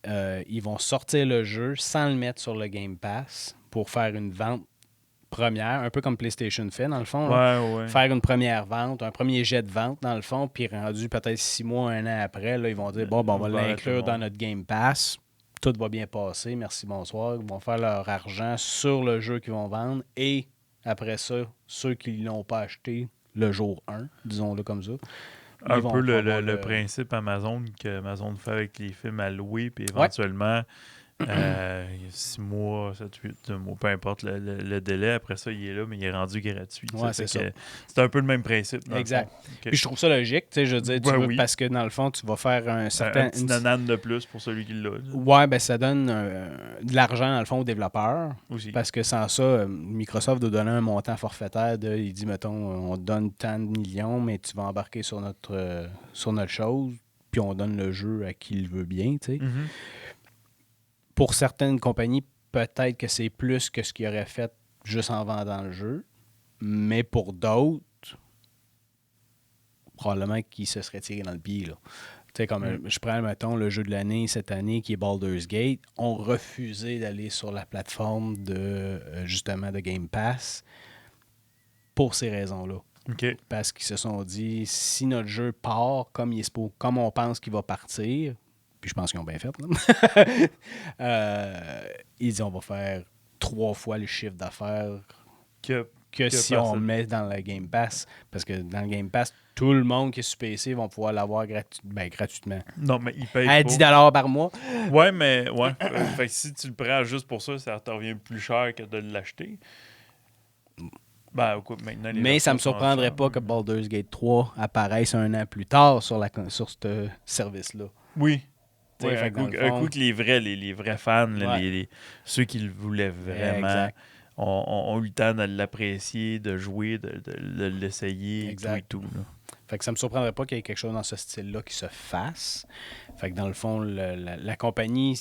ils vont sortir le jeu sans le mettre sur le Game Pass pour faire une vente première, un peu comme PlayStation fait, dans le fond. Ouais. Faire une première vente, un premier jet de vente, dans le fond, puis rendu peut-être 6 mois, 1 an après, là, ils vont dire, on va l'inclure dans notre Game Pass. Tout va bien passer, merci, bonsoir. Ils vont faire leur argent sur le jeu qu'ils vont vendre et après ça, ceux qui ne l'ont pas acheté le jour 1, disons-le comme ça. Un peu le principe Amazon qu'Amazon fait avec les films à louer, puis éventuellement, 6 mois, 7, 8 mois, peu importe le délai, après ça, il est là, mais il est rendu gratuit. Ouais, c'est ça. C'est un peu le même principe. Exact. Okay. Puis je trouve ça logique, tu sais, je veux dire, parce que dans le fond, tu vas faire un certain... Un petit nanane de plus pour celui qui l'a. Ouais, ben ça donne de l'argent, dans le fond, aux développeurs. Aussi. Parce que sans ça, Microsoft doit donner un montant forfaitaire il dit, mettons, on te donne tant de millions, mais tu vas embarquer sur notre chose, puis on donne le jeu à qui il veut bien, tu sais. Mm-hmm. Pour certaines compagnies, peut-être que c'est plus que ce qu'ils auraient fait juste en vendant le jeu. Mais pour d'autres, probablement qu'ils se seraient tirés dans le pied. Tu sais, comme je prends, mettons, le jeu de l'année cette année qui est Baldur's Gate, ont refusé d'aller sur la plateforme justement de Game Pass pour ces raisons-là. Okay. Parce qu'ils se sont dit, si notre jeu part comme on pense qu'il va partir, puis je pense qu'ils ont bien fait. Ils disent on va faire 3 fois le chiffre d'affaires que si on met dans le Game Pass. Parce que dans le Game Pass, tout le monde qui est sur PC va pouvoir l'avoir gratuitement. Non, mais ils payent à 10$ par mois. Ouais, mais fait que si tu le prends juste pour ça, ça te revient plus cher que de l'acheter. Ben, écoute, maintenant, mais ça ne me surprendrait pas que Baldur's Gate 3 apparaisse 1 an plus tard sur ce service-là. Oui. Ouais, un coup que les vrais fans, ceux qui le voulaient vraiment, ont eu le temps de l'apprécier, de jouer, de l'essayer et tout. Là. Fait que ça me surprendrait pas qu'il y ait quelque chose dans ce style-là qui se fasse. Fait que dans le fond, la compagnie,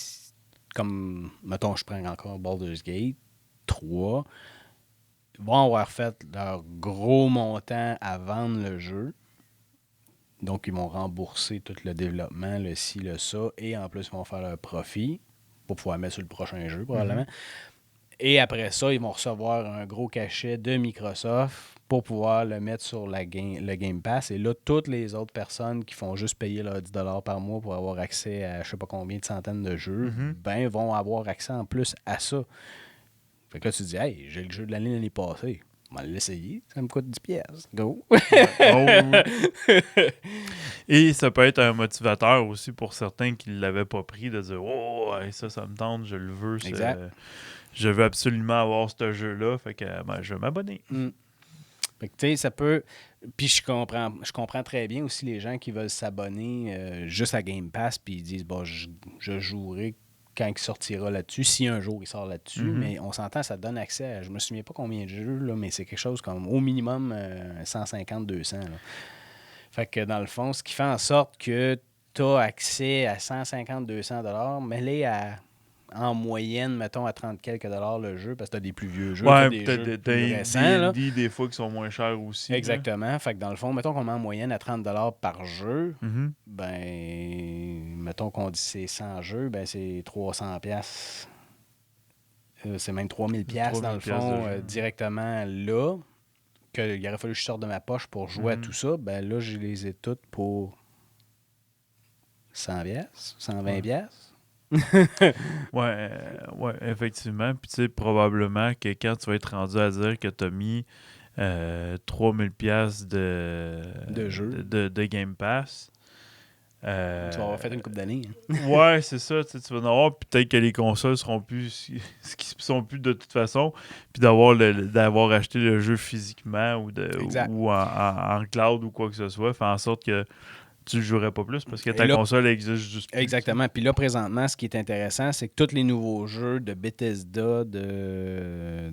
comme, mettons, je prends encore Baldur's Gate 3, vont avoir fait leur gros montant à vendre le jeu. Donc, ils vont rembourser tout le développement, le ci, le ça, et en plus, ils vont faire leur profit pour pouvoir mettre sur le prochain jeu, probablement. Mm-hmm. Et après ça, ils vont recevoir un gros cachet de Microsoft pour pouvoir le mettre sur le Game Pass. Et là, toutes les autres personnes qui font juste payer leurs 10$ par mois pour avoir accès à je sais pas combien de centaines de jeux, vont avoir accès en plus à ça. Fait que là, tu te dis, hey, j'ai le jeu de l'année passée. On va l'essayer, ça me coûte 10$. Go! Et ça peut être un motivateur aussi pour certains qui ne l'avaient pas pris, de dire « Oh, ça me tente, je le veux. Je veux absolument avoir ce jeu-là, fait que je vais m'abonner. » Fait que tu sais, ça peut... Puis je comprends très bien aussi les gens qui veulent s'abonner juste à Game Pass, puis ils disent je jouerai quand il sortira là-dessus, si un jour il sort là-dessus, mais on s'entend, ça donne accès à, je me souviens pas combien de jeux, là, mais c'est quelque chose comme au minimum 150-200. Fait que dans le fond, ce qui fait en sorte que tu as accès à 150-200$, mets-les en moyenne, mettons, à 30 quelques $ le jeu, parce que tu as des plus vieux jeux, des jeux plus récents. Des fois qui sont moins chers aussi. Exactement. Là. Fait que dans le fond, mettons qu'on met en moyenne à 30$ par jeu, mettons qu'on dit c'est 100 jeux, c'est 300$. C'est même 3000$ dans le fond, directement là, qu'il aurait fallu que je sorte de ma poche pour jouer à tout ça. Ben là, je les ai toutes pour 100$, 120$. Ouais, effectivement. Puis tu sais, probablement que quand tu vas être rendu à dire que tu as mis 3000$ de jeu de Game Pass, Tu vas avoir fait une couple d'années. Hein. Ouais, c'est ça. Tu vas en avoir. Peut-être que les consoles seront plus ce qui sont plus de toute façon. Puis d'avoir acheté le jeu physiquement ou en cloud ou quoi que ce soit, fait en sorte que tu ne jouerais pas plus parce que ta console existe juste plus. Exactement. Puis là, présentement, ce qui est intéressant, c'est que tous les nouveaux jeux de Bethesda, de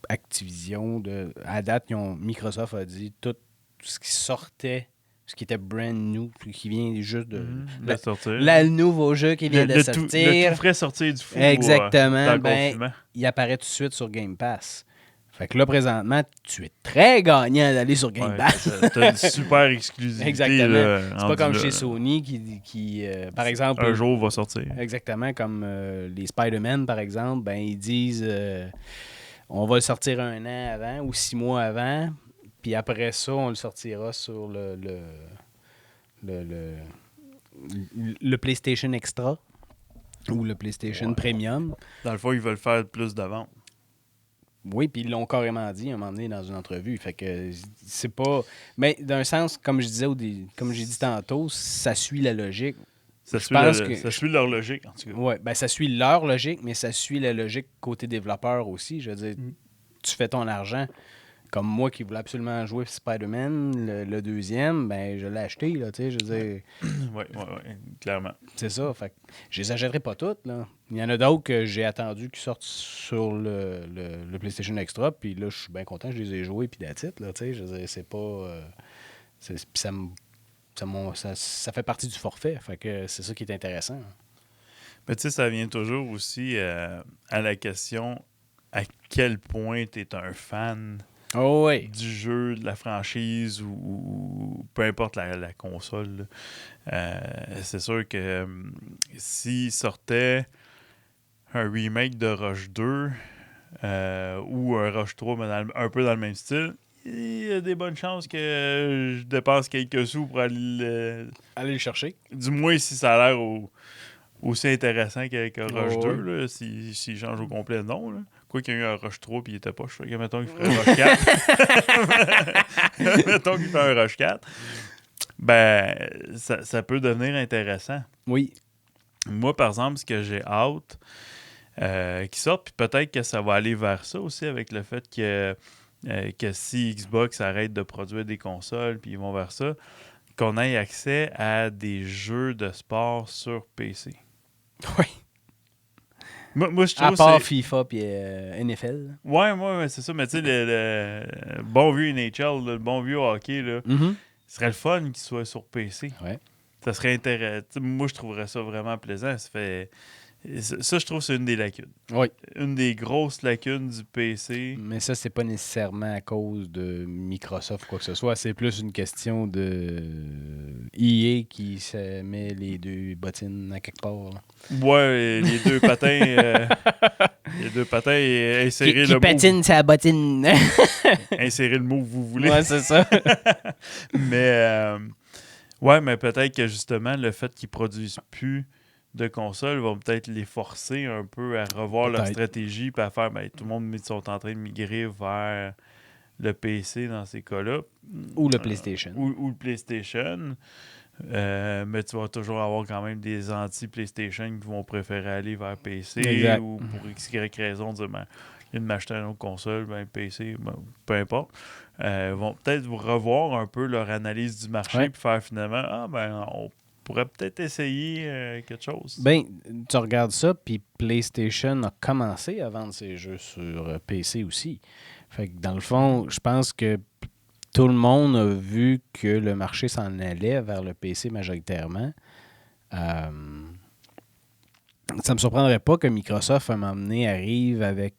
Activision, à date, Microsoft a dit tout ce qui sortait, ce qui était brand new, qui vient juste de sortir. Le nouveau jeu qui vient de sortir. Le tout frais sortir du four. Exactement. Il apparaît tout de suite sur Game Pass. Fait que là, présentement, tu es très gagnant d'aller sur Game Pass. T'as une super exclusivité. Exactement. Là, c'est pas comme chez Sony qui par exemple... Un jour va sortir. Exactement, comme les Spider-Man, par exemple, ben ils disent on va le sortir 1 an avant ou 6 mois avant, puis après ça, on le sortira sur le PlayStation Extra ou le PlayStation Premium. Dans le fond, ils veulent faire plus de ventes. Oui, puis ils l'ont carrément dit à un moment donné dans une entrevue. Fait que c'est pas... Mais d'un sens, comme je disais comme j'ai dit tantôt, ça suit la logique. Ça suit leur logique, en tout cas. Oui, ben ça suit leur logique, mais ça suit la logique côté développeur aussi. Je veux dire, tu fais ton argent. Comme moi qui voulais absolument jouer Spider-Man, le deuxième, ben je l'ai acheté, là, tu sais, je veux dire... Oui, clairement. C'est ça, fait que je les achèterai pas toutes, là. Il y en a d'autres que j'ai attendu qu'ils sortent sur le PlayStation Extra, puis là, je suis bien content, je les ai joués, puis that's it, là, tu sais, je veux dire, c'est pas... ça fait partie du forfait, fait que c'est ça qui est intéressant. Mais tu sais, ça vient toujours aussi à la question à quel point tu es un fan... du jeu, de la franchise ou peu importe la console. C'est sûr que s'il sortait un remake de Rush 2 ou un Rush 3, mais un peu dans le même style, il y a des bonnes chances que je dépense quelques sous pour aller le chercher. Du moins, si ça a l'air aussi intéressant qu'avec un Rush 2, là, s'il change au complet, non. Là. Quoi qu'il y ait eu un Rush 3 puis il était pas, je sais que mettons qu'il ferait un Rush 4. Mettons qu'il fait un Rush 4. Ben, ça peut devenir intéressant. Oui. Moi, par exemple, ce que j'ai hâte qui sorte, puis peut-être que ça va aller vers ça aussi avec le fait que si Xbox arrête de produire des consoles puis ils vont vers ça, qu'on ait accès à des jeux de sport sur PC. Oui. Moi, je trouve à part FIFA et NFL. Ouais, c'est ça. Mais tu sais, le bon vieux NHL, le bon vieux hockey, là, ce serait le fun qu'il soit sur PC. Ouais. Ça serait intéressant. Moi, je trouverais ça vraiment plaisant. Ça, je trouve que c'est une des lacunes. Oui. Une des grosses lacunes du PC. Mais ça, c'est pas nécessairement à cause de Microsoft ou quoi que ce soit. C'est plus une question de EA qui se met les deux bottines à quelque part. Là. Ouais, les deux patins. Les deux patins et insérer le move. Qui patine sa bottine. Insérer le move que vous voulez. Ouais, c'est ça. mais peut-être que justement, le fait qu'ils produisent plus de consoles vont peut-être les forcer un peu à revoir leur stratégie et à faire, tout le monde sont en train de migrer vers le PC dans ces cas-là. Ou le PlayStation. Ou le PlayStation. Mais tu vas toujours avoir quand même des anti-PlayStation qui vont préférer aller vers PC. Exact. Ou pour X, Y raison, dire, il de m'acheter une autre console, PC, peu importe. Vont peut-être revoir un peu leur analyse du marché et faire finalement, on pourrait peut-être essayer quelque chose. Ben, tu regardes ça, puis PlayStation a commencé à vendre ses jeux sur PC aussi. Fait que dans le fond, je pense que tout le monde a vu que le marché s'en allait vers le PC majoritairement. Ça me surprendrait pas que Microsoft, à un moment donné, arrive avec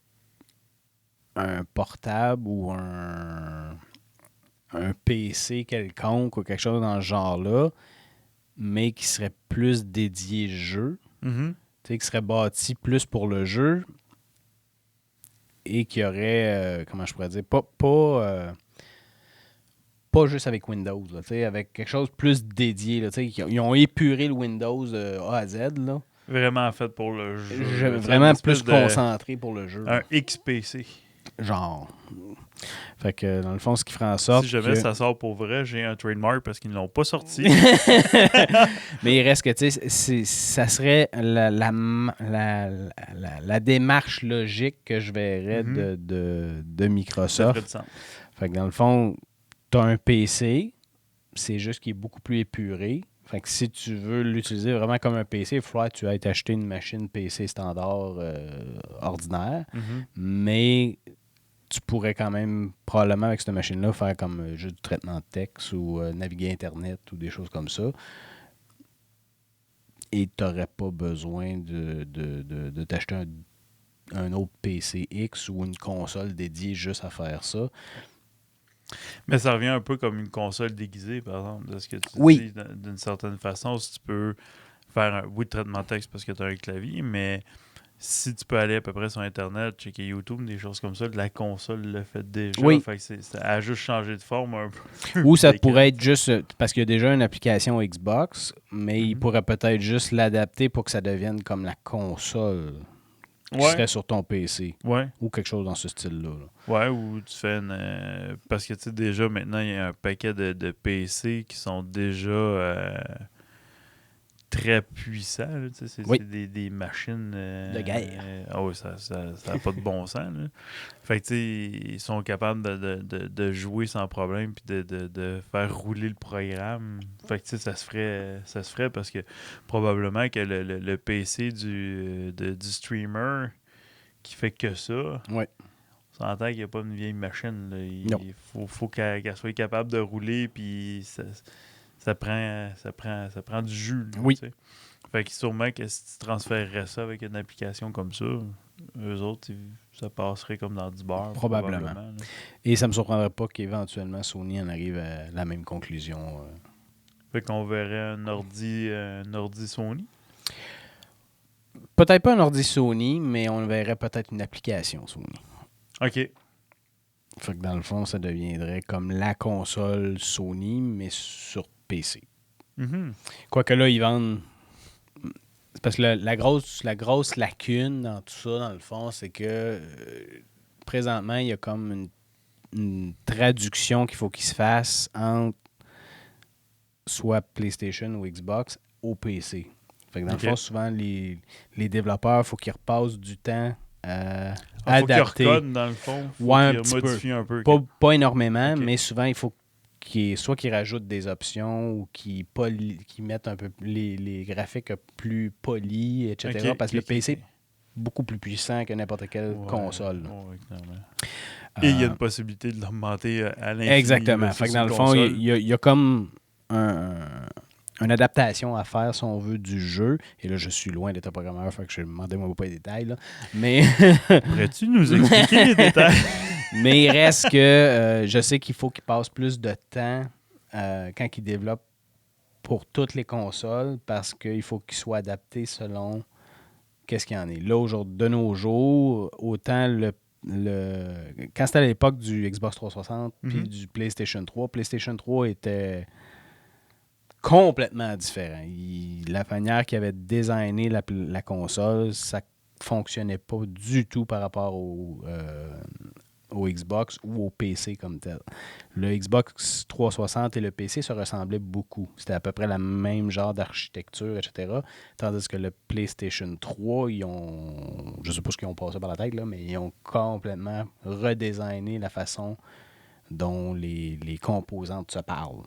un portable ou un PC quelconque ou quelque chose dans ce genre-là, mais qui serait plus dédié jeu, qui serait bâti plus pour le jeu et qui aurait, comment je pourrais dire, pas juste avec Windows, là, avec quelque chose de plus dédié. Là, ils ont épuré le Windows A à Z. Là. Vraiment fait pour le jeu. Vraiment plus concentré pour le jeu. Un XPC. Genre. Fait que, dans le fond, ce qui ferait en sorte Si jamais que... ça sort pour vrai, j'ai un trademark parce qu'ils ne l'ont pas sorti. Mais il reste que, tu sais, ça serait la démarche logique que je verrais de Ça Microsoft. ferait du sens. Fait que, dans le fond, tu as un PC, c'est juste qu'il est beaucoup plus épuré. Fait que si tu veux l'utiliser vraiment comme un PC, il va falloir que tu ailles t'acheter une machine PC standard ordinaire. Mais tu pourrais quand même, probablement avec cette machine-là, faire comme juste du traitement de texte ou naviguer Internet ou des choses comme ça. Et tu n'aurais pas besoin de t'acheter un autre PC X ou une console dédiée juste à faire ça. Mais ça revient un peu comme une console déguisée, par exemple, de ce que tu Oui. dis, d'une certaine façon. Si tu peux faire un traitement de texte parce que tu as un clavier, mais si tu peux aller à peu près sur Internet, checker YouTube, des choses comme ça, la console le fait déjà. Oui. Fait que ça a juste changé de forme un peu. Ou ça pourrait être juste, parce qu'il y a déjà une application Xbox, mais il Mhm. pourrait peut-être juste l'adapter pour que ça devienne comme la console qui Ouais. serait sur ton PC. Ouais. Ou quelque chose dans ce style-là. là. Ouais, ou tu fais une. Parce que tu sais, déjà, maintenant, il y a un paquet de PC qui sont déjà très puissants. Là, tu sais, Oui. c'est des machines. De guerre. Ah oui, ça n'a pas de bon sens. Là. Fait que tu sais, ils sont capables de jouer sans problème puis de faire rouler le programme. Fait que tu sais, ça se ferait parce que probablement que le PC du streamer qui fait que ça. Ouais. On s'entend qu'il n'y a pas une vieille machine. Là. Non. Il faut qu'elle soit capable de rouler, puis ça prend du jus. Là, Oui. tu sais. Fait que sûrement que si tu transférerais ça avec une application comme ça, eux autres, ça passerait comme dans du beurre. Probablement. Là. Et ça ne me surprendrait pas qu'éventuellement Sony en arrive à la même conclusion. Fait qu'on verrait un ordi Sony. Peut-être pas un ordi Sony, mais on verrait peut-être une application Sony. OK. Fait que dans le fond, ça deviendrait comme la console Sony, mais sur PC. Mm-hmm. Quoique là, ils vendent... C'est parce que la grosse lacune dans tout ça, dans le fond, c'est que présentement, il y a comme une traduction qu'il faut qu'il se fasse entre soit PlayStation ou Xbox au PC. Fait que dans le fond, souvent, les développeurs, il faut qu'ils repassent du temps à adapter. Faut qu'ils recodent, dans le fond. Faut Ouais, qu'ils modifient un peu. Pas énormément, Ok. mais souvent, il faut soit qu'ils rajoutent des options ou qu'ils mettent un peu les graphiques plus polis, etc. Parce que le PC est beaucoup plus puissant que n'importe quelle console. Ouais, clairement. Et il y a une possibilité de l'augmenter à l'infini. Exactement. Fait que dans le fond, il y a comme une adaptation à faire, si on veut, du jeu. Et là, je suis loin d'être un programmeur, fait que je ne demandais pas les détails. Là. Mais pourrais-tu nous expliquer les détails? Mais il reste que je sais qu'il faut qu'il passe plus de temps quand il développe pour toutes les consoles parce qu'il faut qu'il soit adapté selon qu'est-ce qu'il y en est. Là, de nos jours, autant quand c'était à l'époque du Xbox 360 puis du PlayStation 3 était complètement différent. La manière qu'il avait designé la console, ça fonctionnait pas du tout par rapport au Xbox ou au PC comme tel. Le Xbox 360 et le PC se ressemblaient beaucoup. C'était à peu près le même genre d'architecture, etc. Tandis que le PlayStation 3, je ne sais pas ce qu'ils ont passé par la tête, là, mais ils ont complètement redesigné la façon dont les composantes se parlent.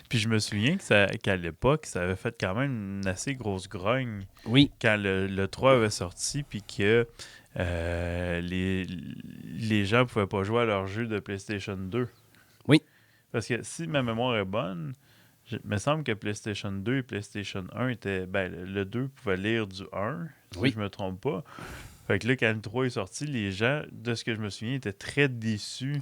Puis je me souviens qu'à l'époque, ça avait fait quand même une assez grosse grogne. Oui. Quand le 3 avait sorti, puis que les gens ne pouvaient pas jouer à leur jeu de PlayStation 2. Oui. Parce que si ma mémoire est bonne, il me semble que PlayStation 2 et PlayStation 1 étaient... Ben, le 2 pouvait lire du 1, si je me trompe pas. Fait que là, quand le 3 est sorti, les gens, de ce que je me souviens, étaient très déçus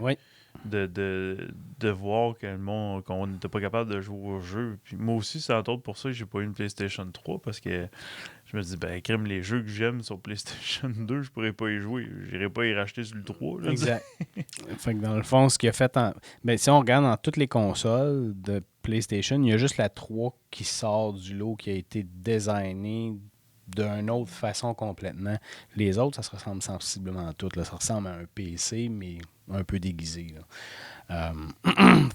de voir qu'on n'était pas capable de jouer au jeu. Puis moi aussi, c'est entre autres pour ça que j'ai pas eu une PlayStation 3, parce que je me dis, ben, crème, les jeux que j'aime sur PlayStation 2, je pourrais pas y jouer. J'irais pas y racheter sur le 3. Là, exact. Fait que dans le fond, ce qu'il a fait si on regarde dans toutes les consoles de PlayStation, il y a juste la 3 qui sort du lot, qui a été designée d'une autre façon complètement. Les autres, ça se ressemble sensiblement à tout. Là. Ça ressemble à un PC, mais un peu déguisé. Là.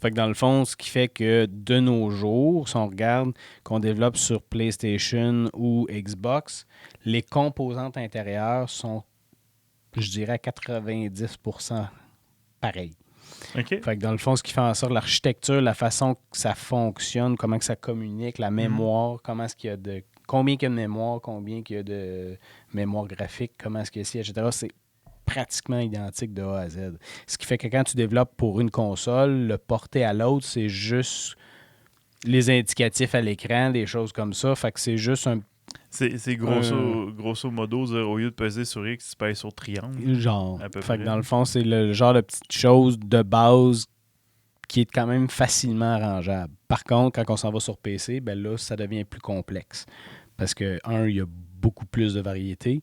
Fait que dans le fond, ce qui fait que de nos jours, si on regarde qu'on développe sur PlayStation ou Xbox, les composantes intérieures sont, je dirais, à 90% pareilles. OK. Fait que dans le fond, ce qui fait en sorte l'architecture, la façon que ça fonctionne, comment que ça communique, la mémoire, comment est-ce qu'il y a de combien il y a de mémoire, combien il y a de mémoire graphique, comment est-ce qu'il y a ici, etc. C'est pratiquement identique de A à Z. Ce qui fait que quand tu développes pour une console, le porter à l'autre, c'est juste les indicatifs à l'écran, des choses comme ça. Fait que c'est juste un C'est grosso modo, dire, au lieu de peser sur X, tu pèses sur triangle. genre. À peu Fait que près. dans le fond, c'est le genre de petite chose de base qui est quand même facilement arrangeable. Par contre, quand on s'en va sur PC, ben là, ça devient plus complexe. Parce que, il y a beaucoup plus de variétés.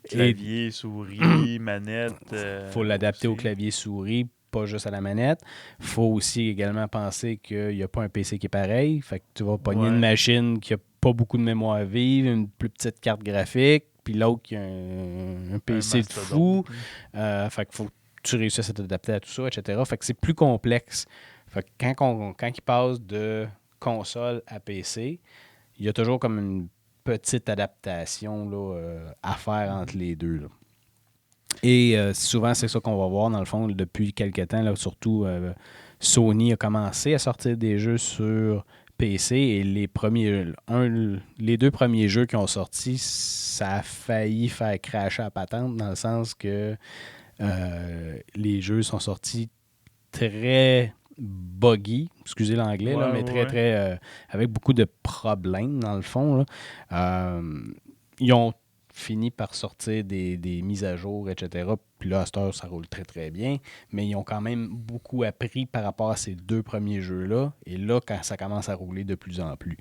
Clavier, souris, manette. Il faut l'adapter au clavier souris, pas juste à la manette. Il faut aussi également penser qu'il n'y a pas un PC qui est pareil. Fait que tu vas pogner une machine qui n'a pas beaucoup de mémoire vive, une plus petite carte graphique, puis l'autre qui a un PC de fou. Fait qu'il faut que tu réussisses à t'adapter à tout ça, etc. Fait que c'est plus complexe. Fait que quand il passe de console à PC, il y a toujours comme une petite adaptation là, à faire entre les deux. Là. Et souvent, c'est ça qu'on va voir, dans le fond, depuis quelques temps. Là, surtout, Sony a commencé à sortir des jeux sur PC et les deux premiers jeux qui ont sorti, ça a failli faire crasher la patente dans le sens que les jeux sont sortis très buggy, excusez l'anglais, là, mais très avec beaucoup de problèmes dans le fond. Là. Ils ont fini par sortir des mises à jour, etc. Puis là, à cette heure, ça roule très, très bien. Mais ils ont quand même beaucoup appris par rapport à ces deux premiers jeux-là. Et là, quand ça commence à rouler de plus en plus.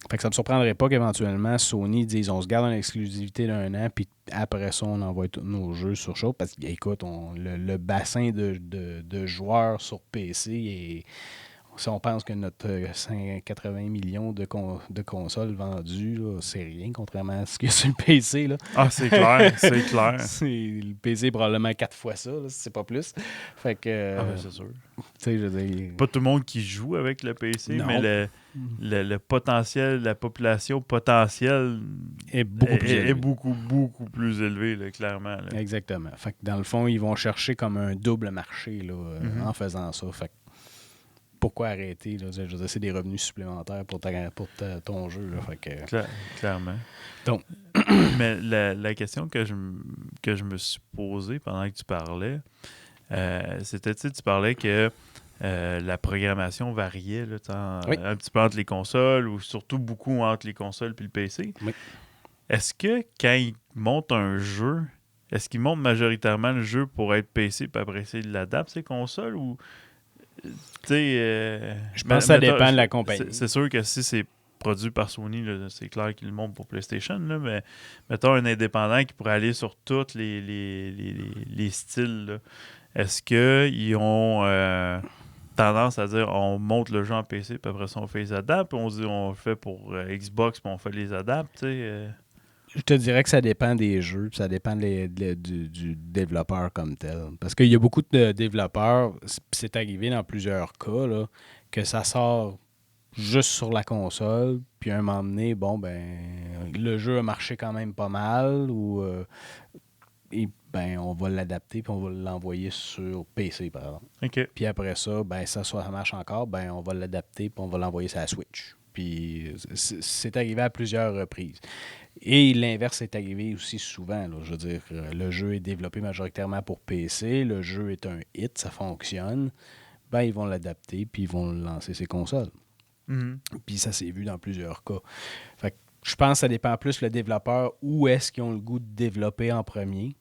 Fait que ça ne me surprendrait pas qu'éventuellement, Sony dise on se garde en exclusivité d'un an, puis après ça, on envoie tous nos jeux sur show. Parce que, écoute, le bassin de joueurs sur PC est. Si on pense que notre 80 millions de consoles vendues, là, c'est rien, contrairement à ce qu'il y a sur le PC. Là. Ah, c'est clair, c'est clair. Le PC est probablement 4 fois ça, là, si c'est pas plus. Fait que... c'est sûr. Je veux dire... Pas tout le monde qui joue avec le PC, non. mais le potentiel, la population potentielle est beaucoup plus élevé. Est beaucoup plus élevé, là, clairement. Là. Exactement. Fait que dans le fond, ils vont chercher comme un double marché là, en faisant ça. Fait que pourquoi arrêter? Là? Je veux dire, c'est des revenus supplémentaires pour ton jeu. Là, fait que... Clairement. Donc. Mais la question que je me suis posée pendant que tu parlais, c'était, tu parlais que la programmation variait là, un petit peu entre les consoles ou surtout beaucoup entre les consoles et le PC. Oui. Est-ce que quand ils montent un jeu, est-ce qu'ils montent majoritairement le jeu pour être PC puis après ça, ils l'adaptent ces consoles ou... je pense que ça dépend de la compagnie. C'est sûr que si c'est produit par Sony, là, c'est clair qu'ils le montent pour PlayStation, là, mais mettons un indépendant qui pourrait aller sur tous les styles. Là. Est-ce qu'ils ont tendance à dire on monte le jeu en PC, puis après ça on fait les adaptes, puis on dit on le fait pour Xbox, puis on fait les adaptes, Je te dirais que ça dépend des jeux, ça dépend du développeur comme tel. Parce qu'il y a beaucoup de développeurs, c'est arrivé dans plusieurs cas, là, que ça sort juste sur la console, puis à un moment donné, le jeu a marché quand même pas mal, on va l'adapter, puis on va l'envoyer sur PC, par exemple. Okay. Puis après ça, ça marche encore, on va l'adapter, puis on va l'envoyer sur la Switch. Puis c'est arrivé à plusieurs reprises. Et l'inverse est arrivé aussi souvent. Là. Je veux dire, le jeu est développé majoritairement pour PC, le jeu est un hit, ça fonctionne. Ils vont l'adapter, puis ils vont lancer ses consoles. Mm-hmm. Puis ça s'est vu dans plusieurs cas. Fait que je pense que ça dépend plus le développeur où est-ce qu'ils ont le goût de développer en premier.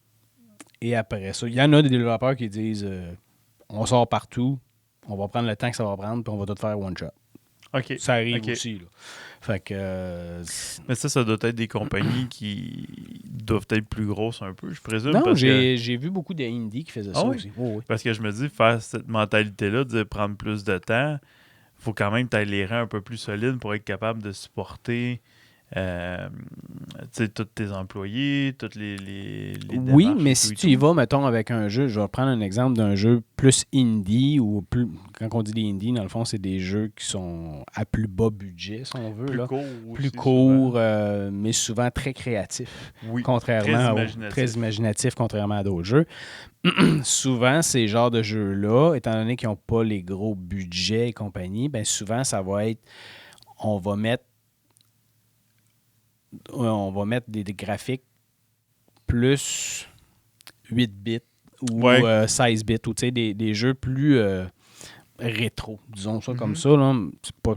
Et après ça, il y en a des développeurs qui disent on sort partout, on va prendre le temps que ça va prendre, puis on va tout faire one shot. Okay. Ça arrive aussi. Là. Fait que, mais ça doit être des compagnies qui doivent être plus grosses un peu, je présume. Non, j'ai vu beaucoup d'indie qui faisaient ça aussi. Oh, oui. Parce que je me dis, faire cette mentalité-là de prendre plus de temps, il faut quand même t'aller les reins un peu plus solides pour être capable de supporter tous tes employés, toutes les Oui, démarches mais et si tout et tu y tout. vas, mettons, avec un jeu, je vais prendre un exemple d'un jeu plus indie, ou plus, quand on dit des indies, dans le fond, c'est des jeux qui sont à plus bas budget, si on veut, Plus là. court Plus aussi, souvent. courts, mais souvent très créatifs, Oui, très contrairement très imaginatif. imaginatifs, contrairement à d'autres jeux. Souvent, ces genres de jeux-là, étant donné qu'ils n'ont pas les gros budgets et compagnie, ben souvent, ça va être, on va mettre, on va mettre des graphiques plus 8 bits ou Ouais. 16 bits, ou tu sais, des jeux plus rétro, disons ça comme Mhm. ça. Là. C'est pas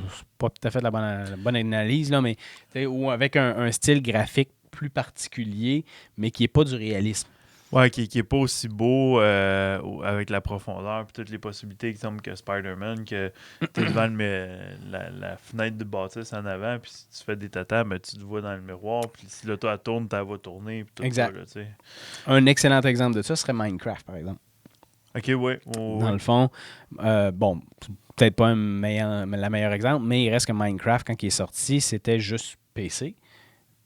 tout à fait la bonne analyse, là, mais tu sais, ou avec un style graphique plus particulier, mais qui n'est pas du réalisme. Ouais, qui est pas aussi beau avec la profondeur et toutes les possibilités, exemple que Spider-Man, que tu es devant la fenêtre de bâtisse en avant, puis si tu fais des tatas, ben, tu te vois dans le miroir, puis si l'auto elle tourne, tu va tourner, puis tout ça, Exact. là, tu sais. Un excellent exemple de ça serait Minecraft, par exemple. Ok, ouais, Dans ouais. le fond, bon, peut-être pas la meilleure exemple, mais il reste que Minecraft, quand il est sorti, c'était juste PC.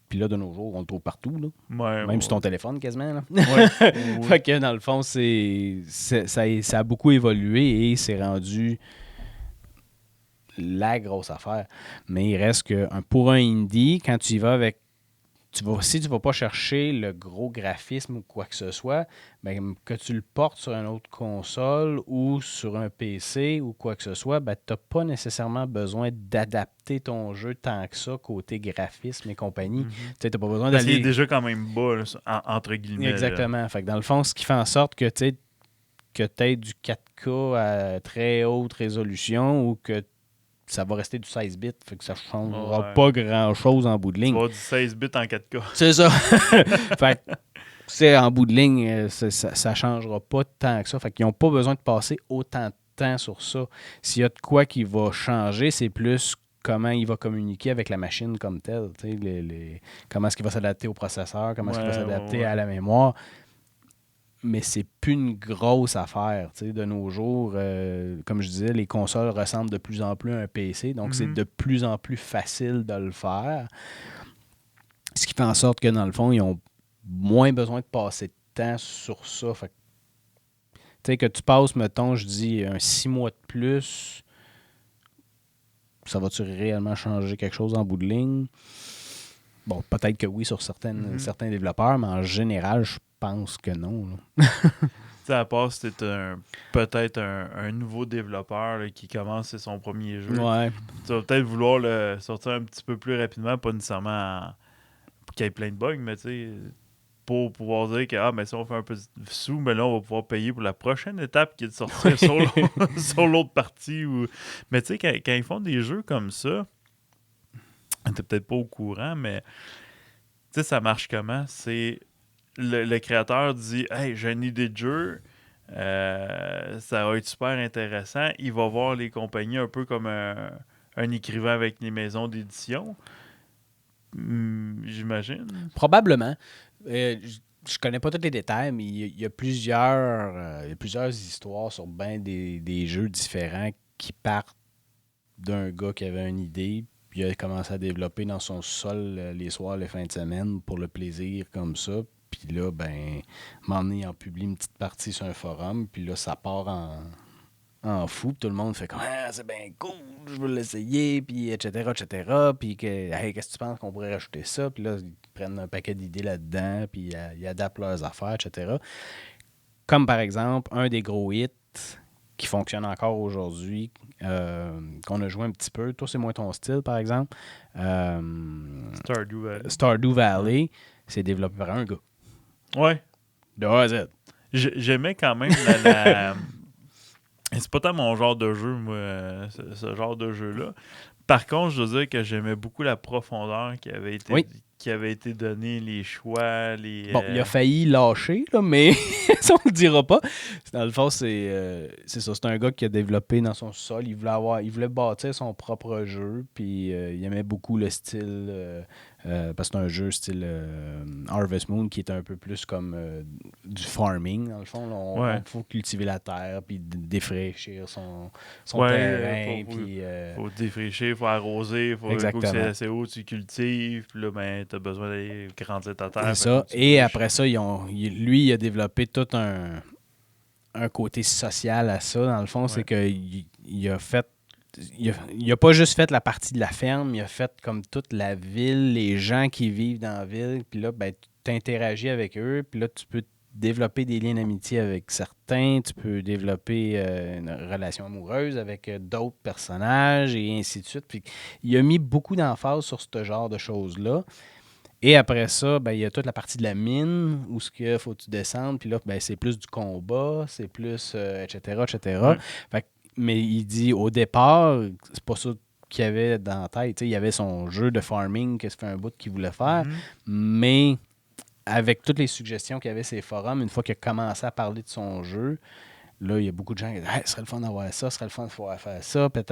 Puis là, de nos jours, on le trouve partout, là. Ouais, Même sur ton ouais. téléphone, quasiment. Là. Ouais, ouais. Fait que dans le fond, ça a beaucoup évolué et c'est rendu la grosse affaire. Mais il reste que pour un indie, quand tu y vas avec. Si tu ne vas pas chercher le gros graphisme ou quoi que ce soit, ben, que tu le portes sur une autre console ou sur un PC ou quoi que ce soit, ben, tu n'as pas nécessairement besoin d'adapter ton jeu tant que ça côté graphisme et compagnie. Mhm. Tu n'as pas besoin Parce qu'il est d'aller. déjà quand même bas, là, entre guillemets, là. Exactement. Fait que dans le fond, ce qui fait en sorte que tu aies du 4K à très haute résolution ou que ça va rester du 16 bits, fait que ça ne changera Ouais. pas grand-chose en bout de Tu ligne. vas avoir du 16 bits en 4K. C'est ça. Fait que, en bout de ligne, ça ne changera pas tant que ça. Fait qu'ils n'ont pas besoin de passer autant de temps sur ça. S'il y a de quoi qui va changer, c'est plus comment il va communiquer avec la machine comme telle. Comment est-ce qu'il va s'adapter au processeur, comment est-ce qu'il va Ouais, s'adapter ouais, à la mémoire. Mais c'est plus une grosse affaire. De nos jours, comme je disais, les consoles ressemblent de plus en plus à un PC. ouais. Donc, c'est Mhm. de plus en plus facile de le faire. Ce qui fait en sorte que, dans le fond, ils ont moins besoin de passer de temps sur ça. Fait que tu passes, mettons, je dis, un 6 mois de plus, ça va-tu réellement changer quelque chose en bout de ligne? Bon, peut-être que oui sur Mhm. certains développeurs, mais en général, je pense que non. Là. Tu sais, à part si t'es peut-être un nouveau développeur là, qui commence son premier jeu, Ouais. tu vas peut-être vouloir le sortir un petit peu plus rapidement, pas nécessairement pour qu'il y ait plein de bugs, mais tu sais, pour pouvoir dire que mais si on fait un peu de sous, mais là, on va pouvoir payer pour la prochaine étape qui est de sortir sur sur l'autre partie. Mais tu sais, quand ils font des jeux comme ça, t'es peut-être pas au courant, mais tu sais, ça marche comment? C'est le créateur dit Hey, j'ai une idée de jeu, ça va être super intéressant. Il va voir les compagnies un peu comme un écrivain avec les maisons d'édition. J'imagine. Probablement. Je connais pas tous les détails, mais il y a plusieurs histoires sur bien des jeux différents qui partent d'un gars qui avait une idée, puis il a commencé à développer dans son sol les soirs, les fins de semaine pour le plaisir comme ça. Puis là, ben, à un moment donné, il en publie une petite partie sur un forum, puis là, ça part en fou. Tout le monde fait comme c'est bien cool, je veux l'essayer, puis etc., etc. Puis hey, qu'est-ce que tu penses qu'on pourrait rajouter ça? Puis là, ils prennent un paquet d'idées là-dedans, puis ils adaptent leurs affaires, etc. Comme par exemple, un des gros hits qui fonctionne encore aujourd'hui, qu'on a joué un petit peu. Toi, c'est moins ton style, par exemple. Stardew Valley. Stardew Valley, c'est développé par un gars. Ouais. De A à Z. J'aimais quand même c'est pas tant mon genre de jeu, moi, ce genre de jeu-là. Par contre, je dois dire que j'aimais beaucoup la profondeur qui avait été Oui. qui avait été donné les choix, les... Bon, il a failli lâcher, là, mais ça, on le dira pas. Dans le fond, c'est ça. C'est un gars qui a développé dans son sol. Il voulait bâtir son propre jeu, puis il aimait beaucoup le style... parce que c'est un jeu style Harvest Moon qui est un peu plus comme du farming, dans le fond. Là. On faut cultiver la terre, puis défraîchir son terrain. Faut défraîchir, faut arroser, faut que c'est assez haut, tu cultives, puis là, ben, t'as besoin d'aller grandir ta terre. C'est ça. Et après ça, lui, il a développé tout un côté social à ça. Dans le fond, c'est qu'il a fait il a pas juste fait la partie de la ferme, il a fait comme toute la ville, les gens qui vivent dans la ville. Puis là, ben, tu interagis avec eux. Puis là, tu peux développer des liens d'amitié avec certains. Tu peux développer une relation amoureuse avec d'autres personnages et ainsi de suite. Puis il a mis beaucoup d'emphase sur ce genre de choses-là. Et après ça, ben, il y a toute la partie de la mine où il faut que tu descendes. Puis là, ben, c'est plus du combat, c'est plus, etc., etc. Ouais. Fait que, mais il dit, au départ, c'est pas ça qu'il avait dans la tête. T'sais, il y avait son jeu de farming que ça fait un bout qu'il voulait faire. Mais avec toutes les suggestions qu'il y avait sur les forums, une fois qu'il a commencé à parler de son jeu, là, il y a beaucoup de gens qui disent hey, ce serait le fun d'avoir ça, ce serait le fun de pouvoir faire ça, puis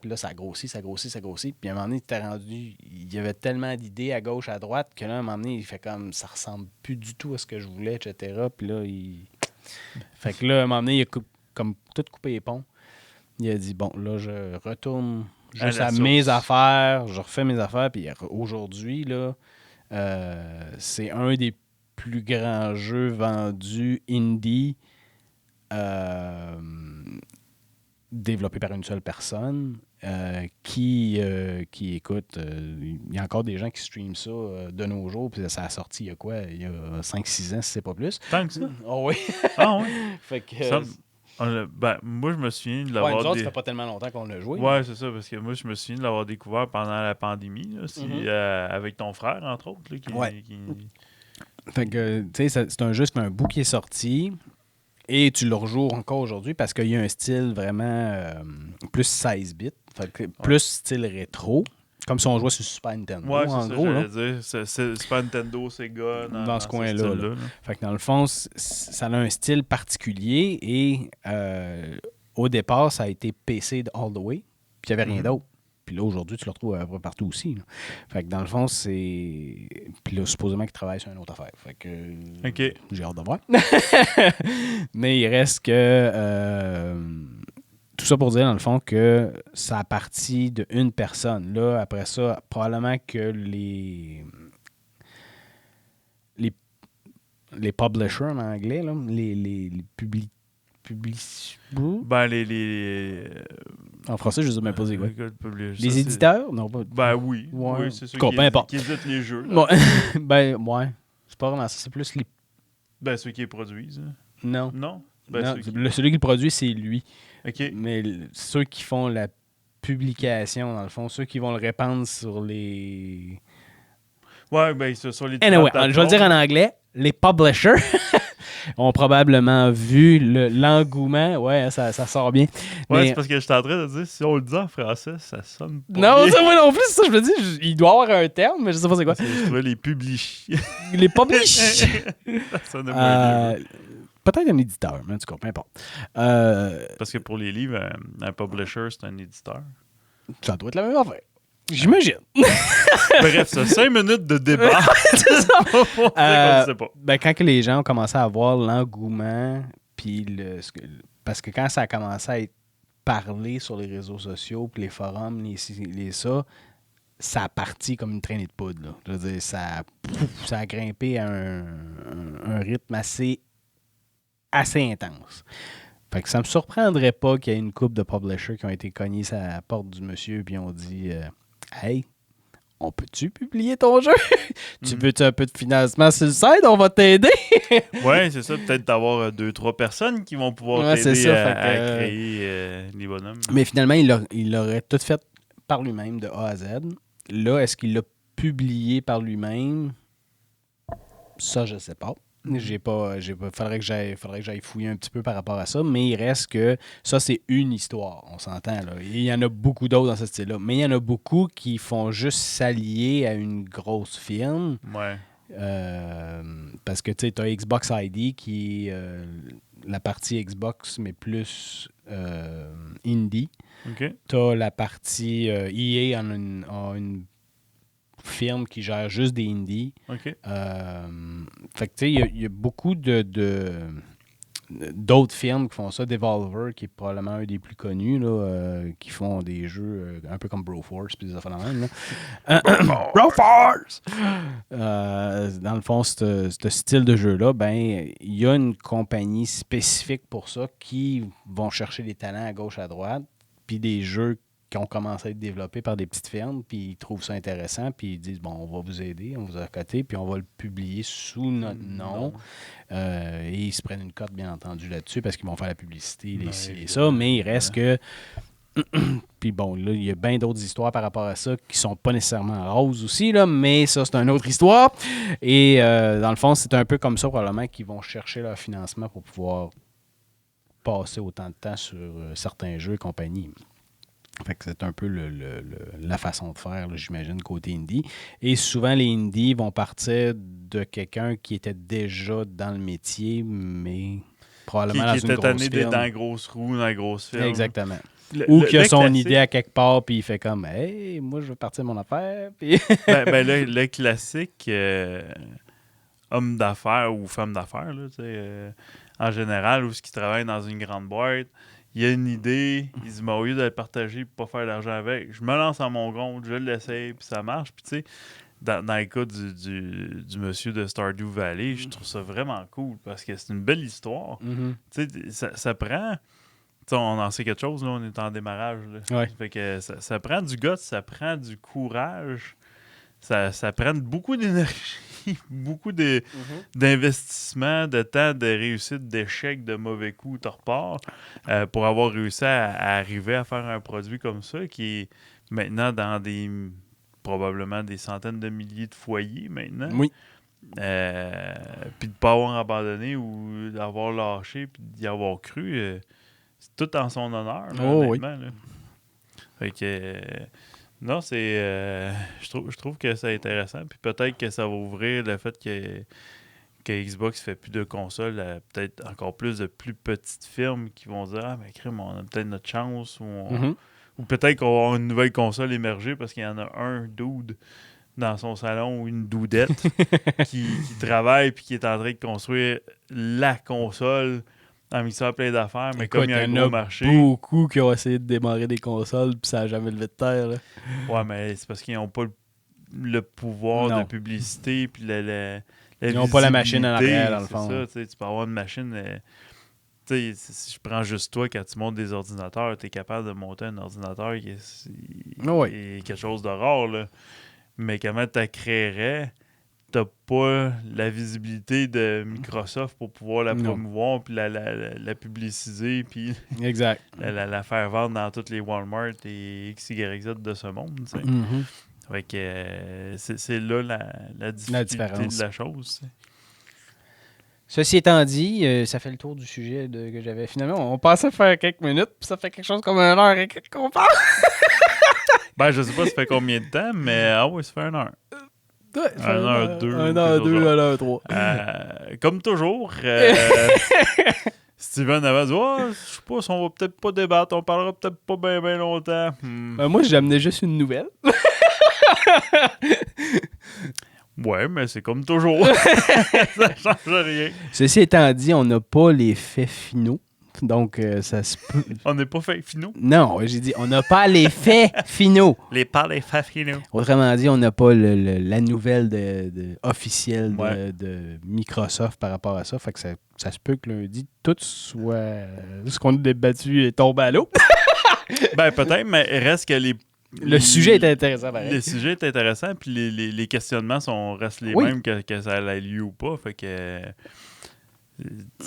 là, ça grossit. Puis à un moment donné, il y avait tellement d'idées à gauche, à droite, que là, à un moment donné, il fait comme ça ressemble plus du tout à ce que je voulais, etc. Puis là, fait que là, à un moment donné, il a comme tout coupé les ponts. Il a dit bon, là, je retourne juste à mes affaires, je refais mes affaires, puis aujourd'hui, là, c'est un des plus grands jeux vendus indie développé par une seule personne qui écoute, il y a encore des gens qui streament ça de nos jours, puis ça a sorti il y a quoi? Il y a 5-6 ans, si c'est pas plus. Tant que ça? Oh oui. Ah oui? Fait que... moi, je me souviens de l'avoir... nous autres, ça fait pas tellement longtemps qu'on l'a joué. Ouais, c'est ça, parce que moi, je me souviens de l'avoir découvert pendant la pandémie, là, avec ton frère, entre autres. Là, Fait que, tu sais, c'est un jeu, c'est un bout qui est sorti... Et tu le rejoues encore aujourd'hui parce qu'il y a un style vraiment plus 16 bits, plus style rétro, comme si on jouait sur Super Nintendo. Ouais, en c'est gros, ça, j'allais dire. C'est Super Nintendo, Sega, dans ce coin-là. Là. Fait que dans le fond, ça a un style particulier et au départ, ça a été PC all the way, puis il n'y avait rien d'autre. Puis là, aujourd'hui, tu le retrouves un peu partout aussi. Là. Fait que dans le fond, c'est... Puis là, supposément qu'il travaille sur une autre affaire. Fait que j'ai hâte de voir. Mais il reste que... tout ça pour dire, dans le fond, que ça a parti d'une personne. Là, après ça, probablement que les publishers en anglais, là, les en français, je ne sais même pas c'est quoi. Les éditeurs? Non, pas... Ben oui. Ouais. Oui, c'est ceux qui éditent les jeux. Ben, ouais. C'est pas vraiment ça. C'est plus les... Ben, ceux qui les produisent. Non. Non? Ben, celui qui le produit, c'est lui. OK. Mais ceux qui font la publication, dans le fond, ceux qui vont le répandre sur les... Ouais, ben, sur les... Anyway, je vais le dire en anglais. Les publishers... ont probablement vu l'engouement. Ouais, ça sort bien. Ouais, mais... c'est parce que je suis en train de dire, si on le dit en français, ça sonne pas non, bien. ça, moi non plus, c'est ça, je me dis, il doit y avoir un terme, mais je sais pas c'est quoi. Je trouvais les publish. Les publish. Ça sonne moins bien. Peut-être un éditeur, mais en tout cas, peu importe. Parce que pour les livres, un publisher, c'est un éditeur. Ça doit être la même affaire. J'imagine. Bref, ça, 5 minutes de débat. C'est ça. Sait pas. Ben, quand que les gens ont commencé à voir l'engouement, puis parce que quand ça a commencé à être parlé sur les réseaux sociaux, puis les forums, ça a parti comme une traînée de poudre. Là. Je veux dire, ça a grimpé à un rythme assez intense. Fait que ça me surprendrait pas qu'il y ait une couple de publishers qui ont été cognés à la porte du monsieur puis ont dit hey, on peut-tu publier ton jeu? Tu veux-tu un peu de financement sur le site? On va t'aider! Ouais, c'est ça. Peut-être d'avoir 2-3 personnes qui vont pouvoir t'aider à créer les bonhommes. Mais finalement, il l'aurait tout fait par lui-même de A à Z. Là, est-ce qu'il l'a publié par lui-même? Ça, je sais pas. Faudrait que j'aille fouiller un petit peu par rapport à ça, mais il reste que ça, c'est une histoire, on s'entend, là. Et il y en a beaucoup d'autres dans ce style-là. Mais il y en a beaucoup qui font juste s'allier à une grosse firme. Ouais. Parce que tu sais, t'as Xbox ID qui est la partie Xbox, mais plus indie. OK. T'as la partie EA a une firme qui gère juste des indies. OK. Fait que tu sais, il y a beaucoup d'autres firmes qui font ça. Devolver, qui est probablement un des plus connus, là, qui font des jeux un peu comme Broforce puis des affaires de même. Broforce! Dans le fond, ce style de jeu-là, ben, il y a une compagnie spécifique pour ça qui vont chercher des talents à gauche, à droite, puis des jeux qui ont commencé à être développés par des petites firmes, puis ils trouvent ça intéressant, puis ils disent, bon, on va vous aider, on vous a coté, puis on va le publier sous notre nom. Et ils se prennent une cote, bien entendu, là-dessus, parce qu'ils vont faire la publicité, les ci et ça, mais il reste que... Puis bon, là, il y a bien d'autres histoires par rapport à ça qui sont pas nécessairement roses aussi, là, mais ça, c'est une autre histoire. Et dans le fond, c'est un peu comme ça, probablement, qu'ils vont chercher leur financement pour pouvoir passer autant de temps sur certains jeux et compagnie. Fait que c'est un peu la façon de faire, là, j'imagine, côté indie. Et souvent, les indies vont partir de quelqu'un qui était déjà dans le métier, mais probablement dans une grosse qui était tanné firme. dans la grosse roue, dans la grosse firme. Exactement. Ou qui a son idée à quelque part, puis il fait comme « Hey, moi, je veux partir de mon affaire. » Puis le classique homme d'affaires ou femme d'affaires, là, en général, ou ce qui travaille dans une grande boîte, il a une idée, il dit, au lieu de le partager et pas faire d'argent avec, je me lance à mon compte, je l'essaye, puis ça marche. Puis tu sais, dans le cas du monsieur de Stardew Valley, je trouve ça vraiment cool parce que c'est une belle histoire. Tu sais, ça prend... Tu sais, on en sait quelque chose, là, on est en démarrage. Là. Ouais. Fait que ça prend du guts, ça prend du courage, ça prend beaucoup d'énergie. Beaucoup d'investissement, de temps, de réussite, d'échecs, de mauvais coups, de repart, pour avoir réussi à arriver à faire un produit comme ça qui est maintenant dans probablement des centaines de milliers de foyers maintenant. Oui. Puis de ne pas avoir abandonné ou d'avoir lâché puis d'y avoir cru, c'est tout en son honneur, là, honnêtement. Là. Fait que... non, c'est. Je trouve que c'est intéressant. Puis peut-être que ça va ouvrir le fait que Xbox fait plus de consoles à peut-être encore plus de plus petites firmes qui vont dire, mais crème, on a peut-être notre chance. Ou peut-être qu'on va avoir une nouvelle console émerger parce qu'il y en a un dude dans son salon ou une doudette qui travaille puis qui est en train de construire la console en mixant plein d'affaires, mais écoute, comme il y a un gros marché. Il y en a beaucoup qui ont essayé de démarrer des consoles puis ça n'a jamais levé de terre. Là. Ouais, mais c'est parce qu'ils n'ont pas le pouvoir de publicité puis ils n'ont pas la machine en arrière, dans le fond. C'est ça, tu peux avoir une machine... si je prends juste toi, quand tu montes des ordinateurs, tu es capable de monter un ordinateur qui est quelque chose de rare. Là. Mais comment tu la créerais... T'as pas la visibilité de Microsoft pour pouvoir la promouvoir puis la publiciser puis exact. la faire vendre dans toutes les Walmart et XYZ de ce monde. Fait que c'est là la difficulté de la chose. T'sais. Ceci étant dit, ça fait le tour du sujet que j'avais. Finalement, on pensait faire quelques minutes puis ça fait quelque chose comme 1 heure et quelques qu'on parle. Ben, je sais pas ça fait combien de temps, mais oui, ça fait 1 heure. Ouais, 1 heure 2. 1 heure 2, 1 heure 3. Comme toujours, Steven avait dit je sais pas si on va peut-être pas débattre, on parlera peut-être pas bien longtemps. Moi, j'amenais juste une nouvelle. Ouais, mais c'est comme toujours. Ça change rien. Ceci étant dit, on n'a pas les faits finaux. Donc, ça se peut. On n'est pas fait finaux? Non, j'ai dit, on n'a pas les faits finaux. Les faits finaux. Autrement dit, on n'a pas la nouvelle officielle de Microsoft par rapport à ça. Fait que ça se peut que lundi, tout soit... ce qu'on a débattu tombe à l'eau. Ben, peut-être, mais reste que le sujet est intéressant, pareil. Le sujet est intéressant, puis les questionnements restent les mêmes que ça ait lieu ou pas. Fait que...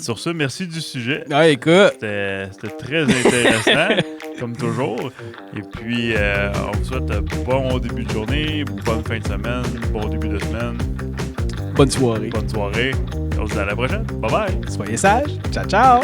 Sur ce, merci du sujet. Ah, écoute. C'était très intéressant, comme toujours. Et puis, on vous souhaite un bon début de journée, bonne fin de semaine, bon début de semaine. Bonne soirée. Bonne soirée. On se dit à la prochaine. Bye bye! Soyez sages. Ciao, ciao!